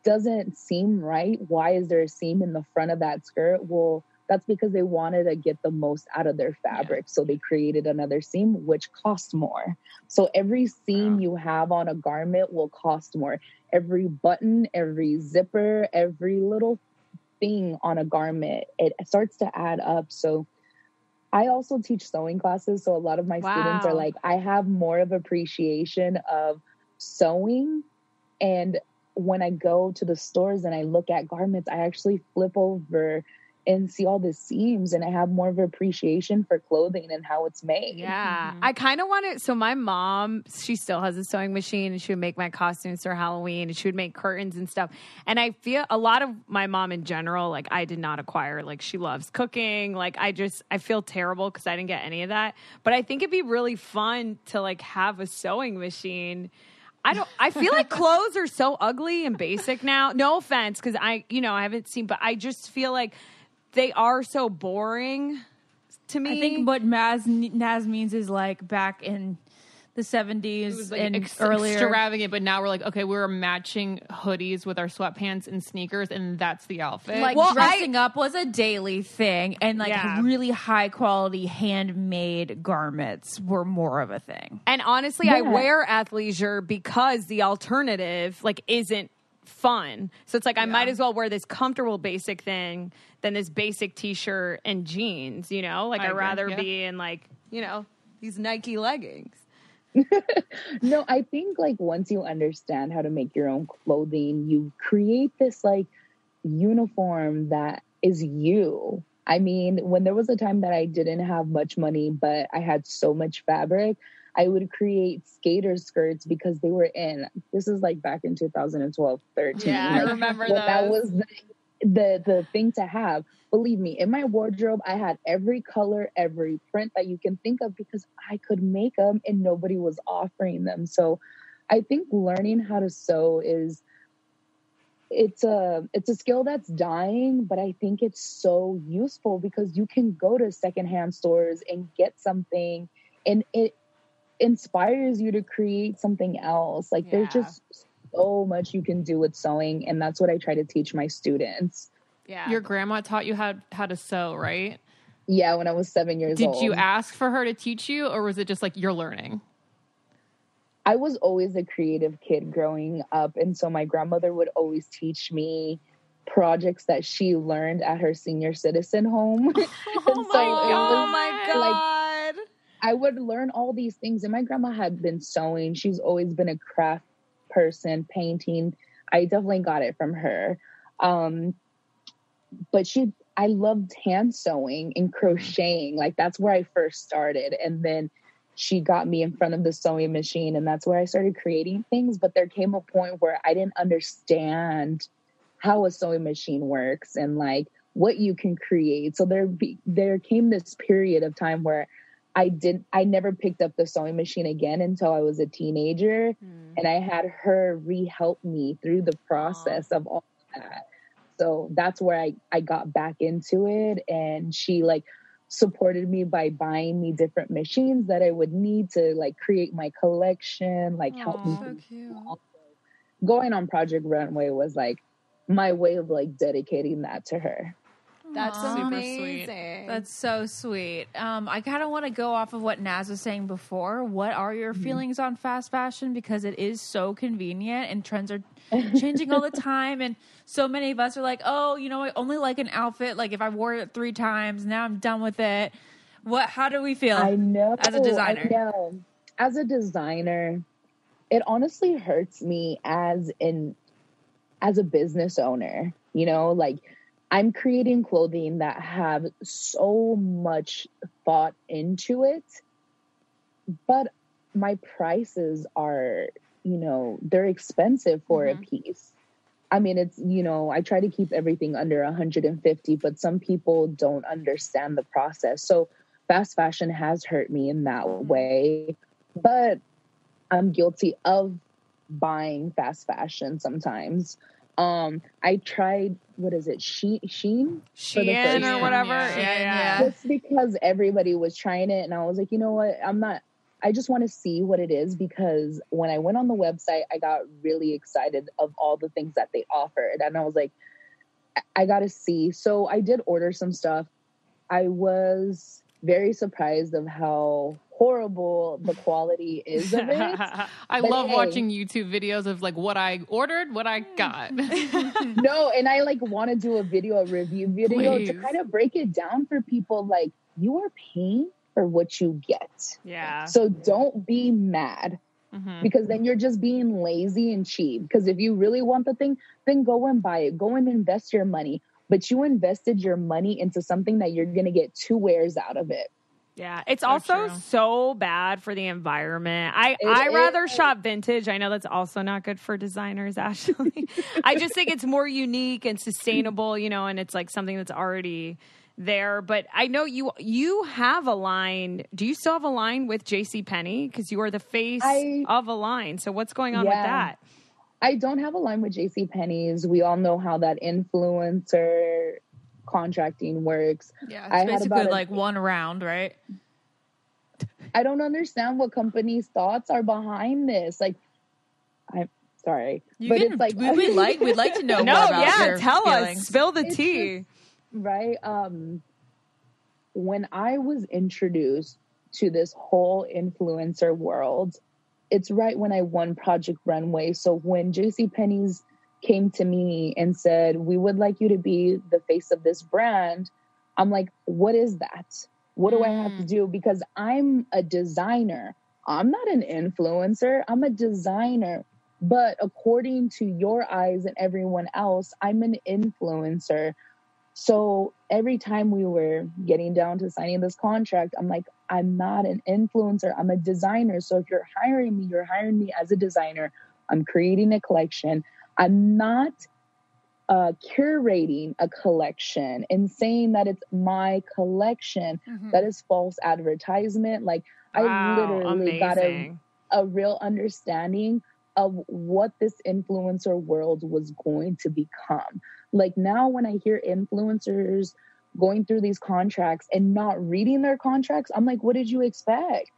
doesn't seem right. Why is there a seam in the front of that skirt? Well, that's because they wanted to get the most out of their fabric. So they created another seam, which costs more. So every seam you have on a garment will cost more. Every button, every zipper, every little thing on a garment, it starts to add up. So I also teach sewing classes. So a lot of my students are like, I have more of appreciation of sewing. And when I go to the stores and I look at garments, I actually flip over and see all the seams, and I have more of appreciation for clothing and how it's made. Yeah. I kind of want to. So my mom, she still has a sewing machine, and she would make my costumes for Halloween, and she would make curtains and stuff. And I feel a lot of my mom in general, like I did not acquire, like she loves cooking. Like I feel terrible because I didn't get any of that. But I think it'd be really fun to like have a sewing machine. I feel like clothes are so ugly and basic now. No offense, because I haven't seen, but I just feel like they are so boring to me. I think what Naz means is like back in the 70s like and earlier. Extravagant, but now we're like, okay, we're matching hoodies with our sweatpants and sneakers, and that's the outfit. Like dressing up was a daily thing, and like really high quality handmade garments were more of a thing. And honestly, I wear athleisure because the alternative like isn't fun. So it's like I might as well wear this comfortable basic thing than this basic t-shirt and jeans, you know? Like I'd rather be in like, you know, these Nike leggings. No, I think like once you understand how to make your own clothing, you create this like uniform that is you. I mean, when there was a time that I didn't have much money, but I had so much fabric, I would create skater skirts because they were in. This is like back in 2012, 13. Yeah, like, I remember those. That was the thing to have. Believe me, in my wardrobe, I had every color, every print that you can think of because I could make them and nobody was offering them. So I think learning how to sew it's a skill that's dying, but I think it's so useful because you can go to secondhand stores and get something, and it inspires you to create something else. Like there's just so much you can do with sewing, and that's what I try to teach my students. Yeah. Your grandma taught you how to sew, right? Yeah, when I was 7 years old. Did you ask for her to teach you, or was it just like you're learning? I was always a creative kid growing up, and so my grandmother would always teach me projects that she learned at her senior citizen home. Oh my God. Like, I would learn all these things, and my grandma had been sewing. She's always been a craft person, painting. I definitely got it from her. But I loved hand sewing and crocheting. Like that's where I first started. And then she got me in front of the sewing machine, and that's where I started creating things. But there came a point where I didn't understand how a sewing machine works and like what you can create. So there came this period of time where I never picked up the sewing machine again until I was a teenager. And I had her help me through the process of all that. So that's where I got back into it. And she like supported me by buying me different machines that I would need to like create my collection, like help me. So cute. Going on Project Runway was like my way of like dedicating that to her. That's Super amazing. That's so sweet. I kind of want to go off of what Naz was saying before. What are your feelings on fast fashion? Because it is so convenient and trends are changing all the time. And so many of us are like, oh, you know, I only like an outfit. Like if I wore it 3 times, now I'm done with it. How do we feel? I know. As a designer. I know. As a designer, it honestly hurts me as a business owner, you know, like I'm creating clothing that have so much thought into it, but my prices are, you know, they're expensive for a piece. I mean, it's, you know, I try to keep everything under 150, but some people don't understand the process. So fast fashion has hurt me in that way, but I'm guilty of buying fast fashion sometimes. I tried, what is it, Shein? Shein or whatever. Yeah. Just because everybody was trying it, and I was like, you know what, I just want to see what it is, because when I went on the website, I got really excited of all the things that they offered, and I was like, I got to see. So I did order some stuff. I was very surprised of how horrible the quality is of it. I love watching YouTube videos of like what I ordered, what I got. No, and I like want to do a review video Please. to kind of break it down for people. Like, you are paying for what you get. Yeah. So don't be mad, because then you're just being lazy and cheap. Because if you really want the thing, then go and buy it. Go and invest your money. But you invested your money into something that you're going to get 2 wears out of it. Yeah, it's also true. so bad for the environment. I rather shop vintage. I know that's also not good for designers, Ashley. I just think it's more unique and sustainable, you know, and it's like something that's already there. But I know you have a line. Do you still have a line with JCPenney? Because you are the face of a line. So what's going on with that? I don't have a line with JCPenney's. We all know how that influencer contracting works. Yeah, it's basically like one round, right? I don't understand what companies' thoughts are behind this. Like, I'm sorry, it's like we'd like to know. more about your tell feelings. us, spill the tea. Right. When I was introduced to this whole influencer world, it's right when I won Project Runway. So when JCPenney's came to me and said, we would like you to be the face of this brand, I'm like, what is that? What do I have to do? Because I'm a designer. I'm not an influencer. I'm a designer. But according to your eyes and everyone else, I'm an influencer. So every time we were getting down to signing this contract, I'm like, I'm not an influencer. I'm a designer. So if you're hiring me as a designer. I'm creating a collection. I'm not curating a collection and saying that it's my collection. That is false advertisement. Like, I literally got a real understanding of what this influencer world was going to become. Like, now when I hear influencers going through these contracts and not reading their contracts, I'm like, what did you expect?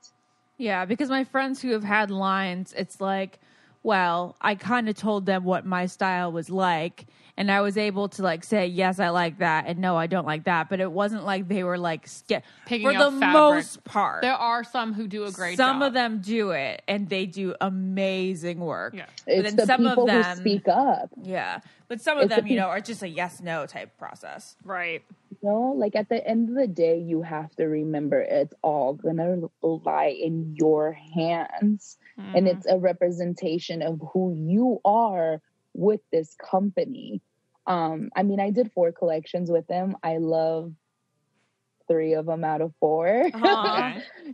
Yeah, because my friends who have had lines, it's like, well, I kind of told them what my style was like, and I was able to like say, yes, I like that, and no, I don't like that. But it wasn't like they were like picking for up the fabric. most part. There are some who do a great job. Some of them do it, and they do amazing work. Yeah. It's the people who speak up. Yeah, but some of them, are just a yes/no type process. Right. You know, like at the end of the day, you have to remember it's all gonna lie in your hands. And it's a representation of who you are with this company. I mean, I did 4 collections with them. I love 3 of them out of 4.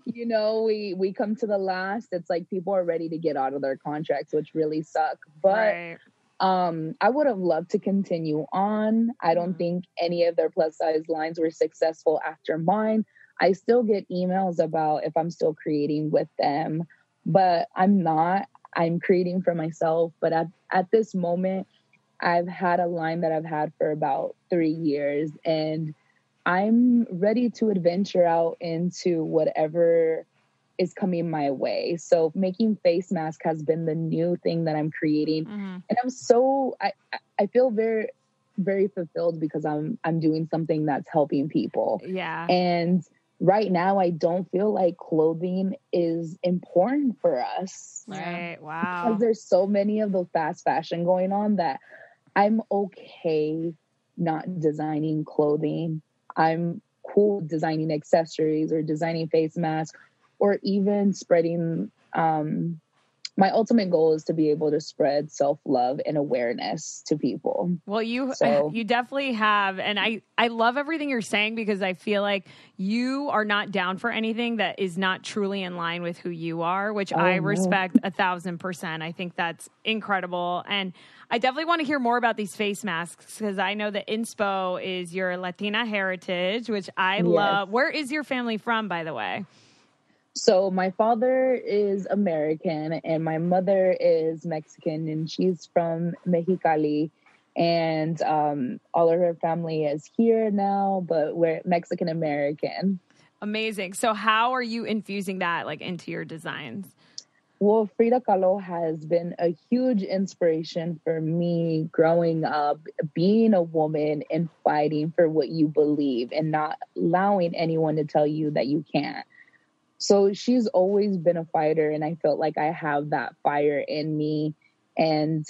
You know, we come to the last. It's like people are ready to get out of their contracts, which really suck. But I would have loved to continue on. I don't think any of their plus size lines were successful after mine. I still get emails about if I'm still creating with them, but I'm not. I'm creating for myself. But at this moment, I've had a line that I've had for about 3 years, and I'm ready to adventure out into whatever is coming my way. So making face mask has been the new thing that I'm creating. And I feel very, very fulfilled because I'm doing something that's helping people. Yeah. And right now I don't feel like clothing is important for us. Right. Wow. Because there's so many of the fast fashion going on that I'm okay not designing clothing. I'm cool designing accessories or designing face masks or even spreading, my ultimate goal is to be able to spread self-love and awareness to people. Well, you definitely have. And I love everything you're saying because I feel like you are not down for anything that is not truly in line with who you are, which I respect 1,000%. I think that's incredible. And I definitely want to hear more about these face masks because I know that inspo is your Latina heritage, which I love. Where is your family from, by the way? So my father is American and my mother is Mexican, and she's from Mexicali, and all of her family is here now, but we're Mexican American. Amazing. So how are you infusing that like into your designs? Well, Frida Kahlo has been a huge inspiration for me growing up, being a woman and fighting for what you believe and not allowing anyone to tell you that you can't. So she's always been a fighter, and I felt like I have that fire in me. And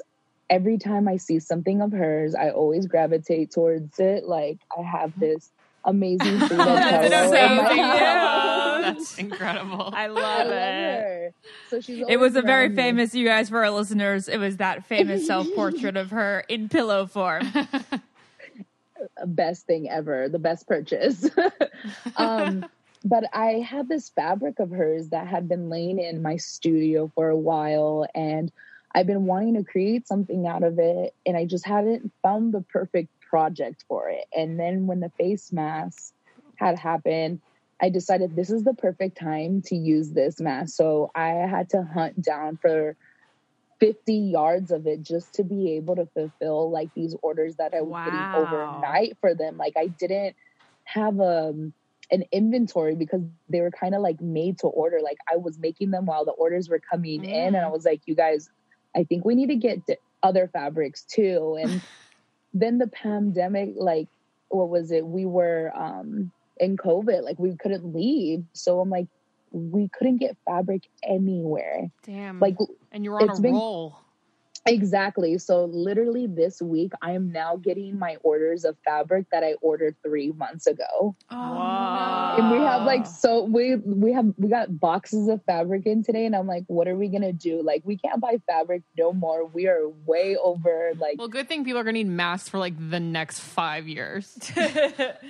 every time I see something of hers, I always gravitate towards it. Like I have this amazing Frida Kahlo in my house. That's incredible. I love it. Her. So she's It was a always very around me. famous, you guys, for our listeners, it was that famous self-portrait of her in pillow form. Best thing ever, the best purchase. But I had this fabric of hers that had been laying in my studio for a while, and I've been wanting to create something out of it, and I just hadn't found the perfect project for it. And then when the face mask had happened, I decided this is the perfect time to use this mask. So I had to hunt down for 50 yards of it just to be able to fulfill like these orders that I was getting overnight for them. Like I didn't have an inventory because they were kind of like made to order. Like I was making them while the orders were coming in, and I was like, you guys, I think we need to get other fabrics too. And then the pandemic, like, what was it? We were in COVID, like we couldn't leave. So I'm like, we couldn't get fabric anywhere. Damn. Like, and you were on a roll. Exactly. So literally this week, I am now getting my orders of fabric that I ordered 3 months ago. Wow. And we have like, so we got boxes of fabric in today, and I'm like, what are we going to do? Like, we can't buy fabric no more. We are way over like. Well, good thing people are going to need masks for like the next 5 years.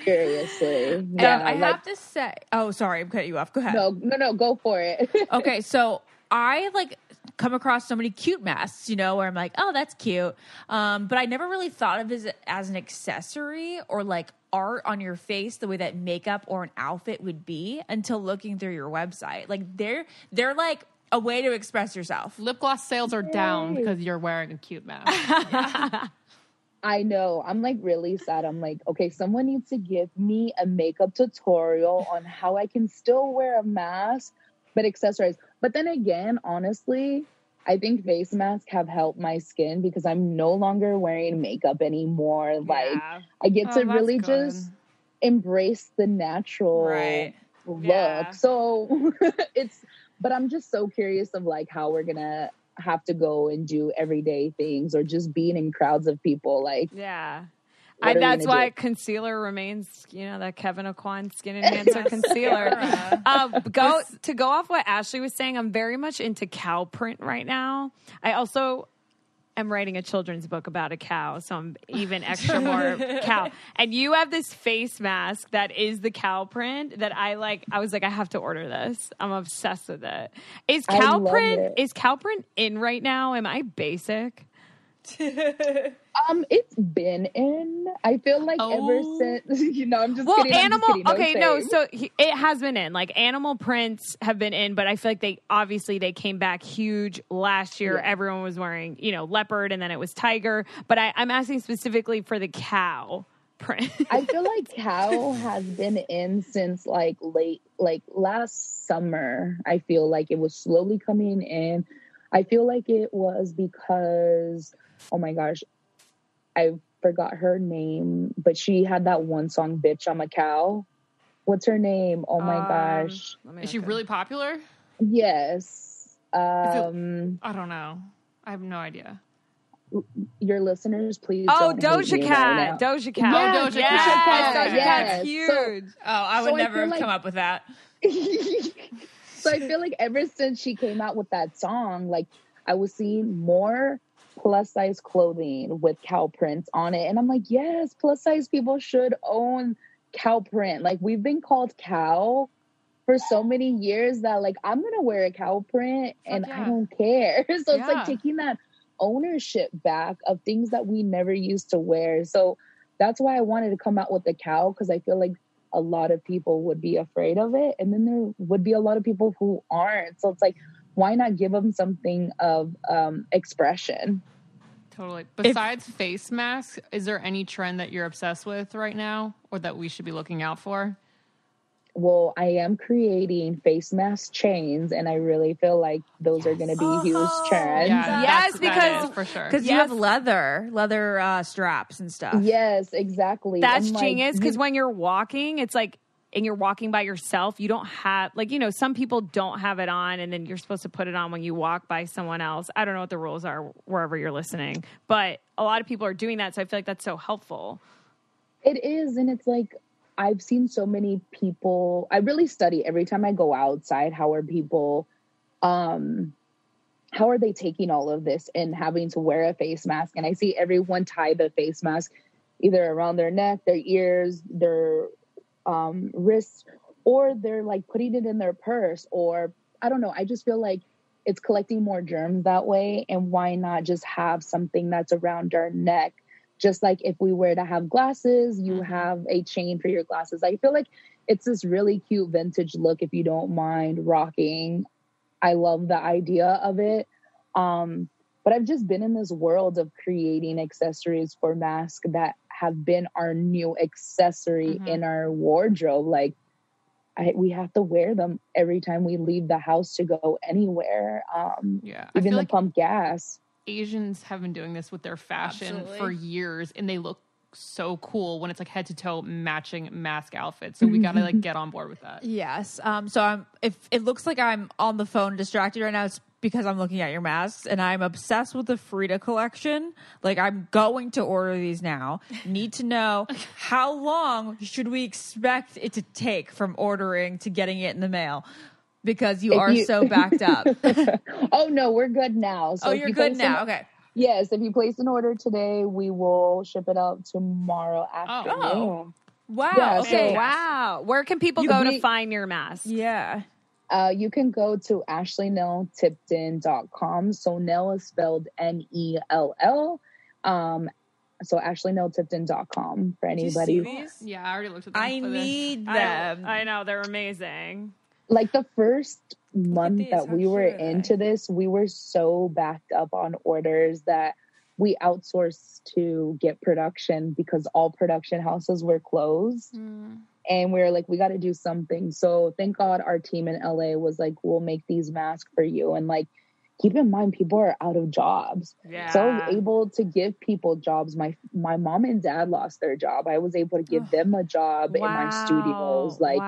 Seriously. Yeah, I have to say, oh, sorry, I'm cutting you off. Go ahead. No, go for it. Okay, so I like come across so many cute masks, you know, where I'm like, oh, that's cute. But I never really thought of it as an accessory or like art on your face the way that makeup or an outfit would be until looking through your website. Like they're like a way to express yourself. Lip gloss sales are down because you're wearing a cute mask. I know. I'm like really sad. I'm like, okay, someone needs to give me a makeup tutorial on how I can still wear a mask, but accessorize. But then again, honestly, I think face masks have helped my skin because I'm no longer wearing makeup anymore. Like I get to really just embrace the natural look. Yeah. So but I'm just so curious of like how we're gonna have to go and do everyday things or just being in crowds of people. Like, that's why concealer remains, you know, that Kevin Aucoin Skin Enhancer concealer. To go off what Ashley was saying, I'm very much into cow print right now. I also am writing a children's book about a cow, so I'm even extra more cow. And you have this face mask that is the cow print that I like. I was like, I have to order this. I'm obsessed with it. Is cow print in right now? Am I basic? It's been in. I feel like ever since, you know, I'm just kidding. Animal. I'm just kidding, So it has been in. Like animal prints have been in, but I feel like they came back huge last year. Yeah. Everyone was wearing, you know, leopard, and then it was tiger. But I'm asking specifically for the cow. print. I feel like cow has been in since like last summer. I feel like it was slowly coming in. I feel like it was because, oh my gosh, I forgot her name, but she had that one song, Bitch, I'm a Cow. What's her name? Oh my gosh. Is she really popular? Yes. I don't know. I have no idea. Your listeners, please. Oh, don't hate Doja me Cat. right now. Doja Cat. Yes, Oh, Doja Yes, Cat. Doja Yes. Cat's huge. I would So I never feel have like- come up with that. So I feel like ever since she came out with that song, like I was seeing more plus size clothing with cow prints on it. And I'm like, yes, plus size people should own cow print. Like we've been called cow for so many years that like I'm gonna wear a cow print and yeah. I don't care. So it's Yeah. like taking that ownership back of things that we never used to wear. So that's why I wanted to come out with the cow, because I feel like a lot of people would be afraid of it, and then there would be a lot of people who aren't. So it's like, why not give them something of expression? Totally. Besides face masks, is there any trend that you're obsessed with right now or that we should be looking out for? Well, I am creating face mask chains, and I really feel like those are going to be huge trends. Yeah, Yes, that because- is for sure. Because you have leather straps and stuff. Yes, exactly. That's And, like, genius, because when you're walking, it's like, and you're walking by yourself, you don't have, like, you know, some people don't have it on, and then you're supposed to put it on when you walk by someone else. I don't know what the rules are wherever you're listening, but a lot of people are doing that, so I feel like that's so helpful. It is, and it's like, I've seen so many people, I really study every time I go outside, how are people, how are they taking all of this and having to wear a face mask? And I see everyone tie the face mask either around their neck, their ears, their wrists, or they're like putting it in their purse, or I don't know. I just feel like it's collecting more germs that way. And why not just have something that's around our neck? Just like if we were to have glasses, you have a chain for your glasses. I feel like it's this really cute vintage look if you don't mind rocking. I love the idea of it. But I've just been in this world of creating accessories for masks that have been our new accessory in our wardrobe. Like we have to wear them every time we leave the house to go anywhere. Yeah. Even to pump gas. Asians have been doing this with their fashion for years, and they look so cool when it's like head to toe matching mask outfits. So we gotta like get on board with that. Yes. So if it looks like I'm on the phone distracted right now, it's because I'm looking at your masks, and I'm obsessed with the Frida collection. Like I'm going to order these now. Need to know how long should we expect it to take from ordering to getting it in the mail? Because you are so backed up. Oh no, we're good now. So you're good now. Okay. Yes, if you place an order today, we will ship it out tomorrow afternoon. Oh. Wow. Yeah, okay. so- Wow. Where can people go to find your mask? Yeah. You can go to ashleynelltipton.com. So Nell is spelled Nell. So ashleynelltipton.com for anybody. Yeah, I already looked at them. I for this. need them. I know, they're amazing. Like the first month these, that how we were cute are they? into this, we were so backed up on orders that we outsourced to get production because all production houses were closed. And we were like, we got to do something. So thank God our team in LA was like, we'll make these masks for you. And like, keep in mind, people are out of jobs. Yeah. So I was able to give people jobs. My mom and dad lost their job. I was able to give them a job in my studios. Like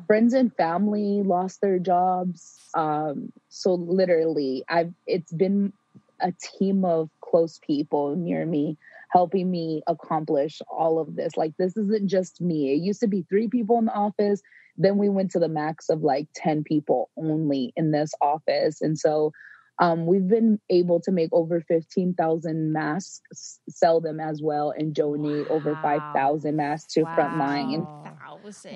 friends and family lost their jobs. So literally it's been a team of close people near me helping me accomplish all of this. Like, this isn't just me. It used to be 3 people in the office. Then we went to the max of like 10 people only in this office. And so we've been able to make over 15,000 masks, sell them as well, and donate over 5,000 masks to Frontline.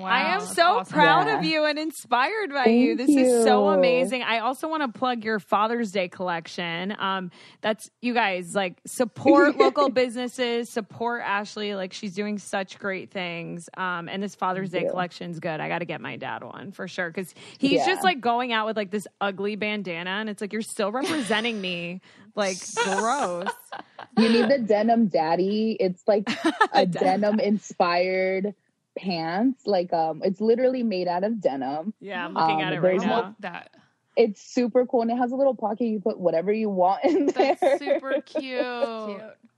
I am so proud of you and inspired by you. This is so amazing. I also want to plug your Father's Day collection. That's, you guys, like, support local businesses, support Ashley. Like, she's doing such great things. And this Father's Day collection's good. I got to get my dad one for sure, because he's just like going out with like this ugly bandana, and it's like, you're still representing me. Like, gross. You need the denim daddy. It's like a denim inspired pants. Like it's literally made out of denim. Yeah, I'm looking at it right now. That. It's super cool, and it has a little pocket. You put whatever you want in there. That's super cute.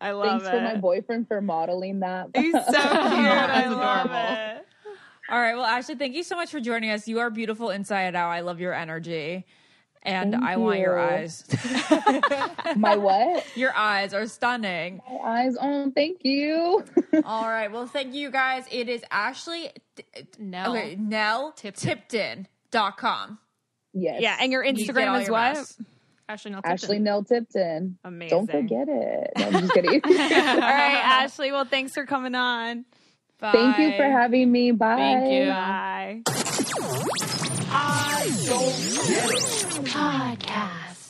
I love Thanks it. for my boyfriend for modeling that. He's so cute. I That's love adorable. it. All right. Well, Ashley, thank you so much for joining us. You are beautiful inside out. I love your energy. And Thank I want your you. eyes. My what? Your eyes are stunning. My eyes on. Thank you. All right. Well, thank you guys. It is Ashley Nell. Okay, Nell Tipton.com. Yes. Yeah, and your You get Instagram all is your what? mess. Ashley Nell Tipton. Ashley Nell Tipton. Amazing. Don't forget it. No, I'm just kidding. All right, Ashley. Well, thanks for coming on. Bye. Thank you for having me. Bye. Thank you. Bye. I don't get it. Podcast.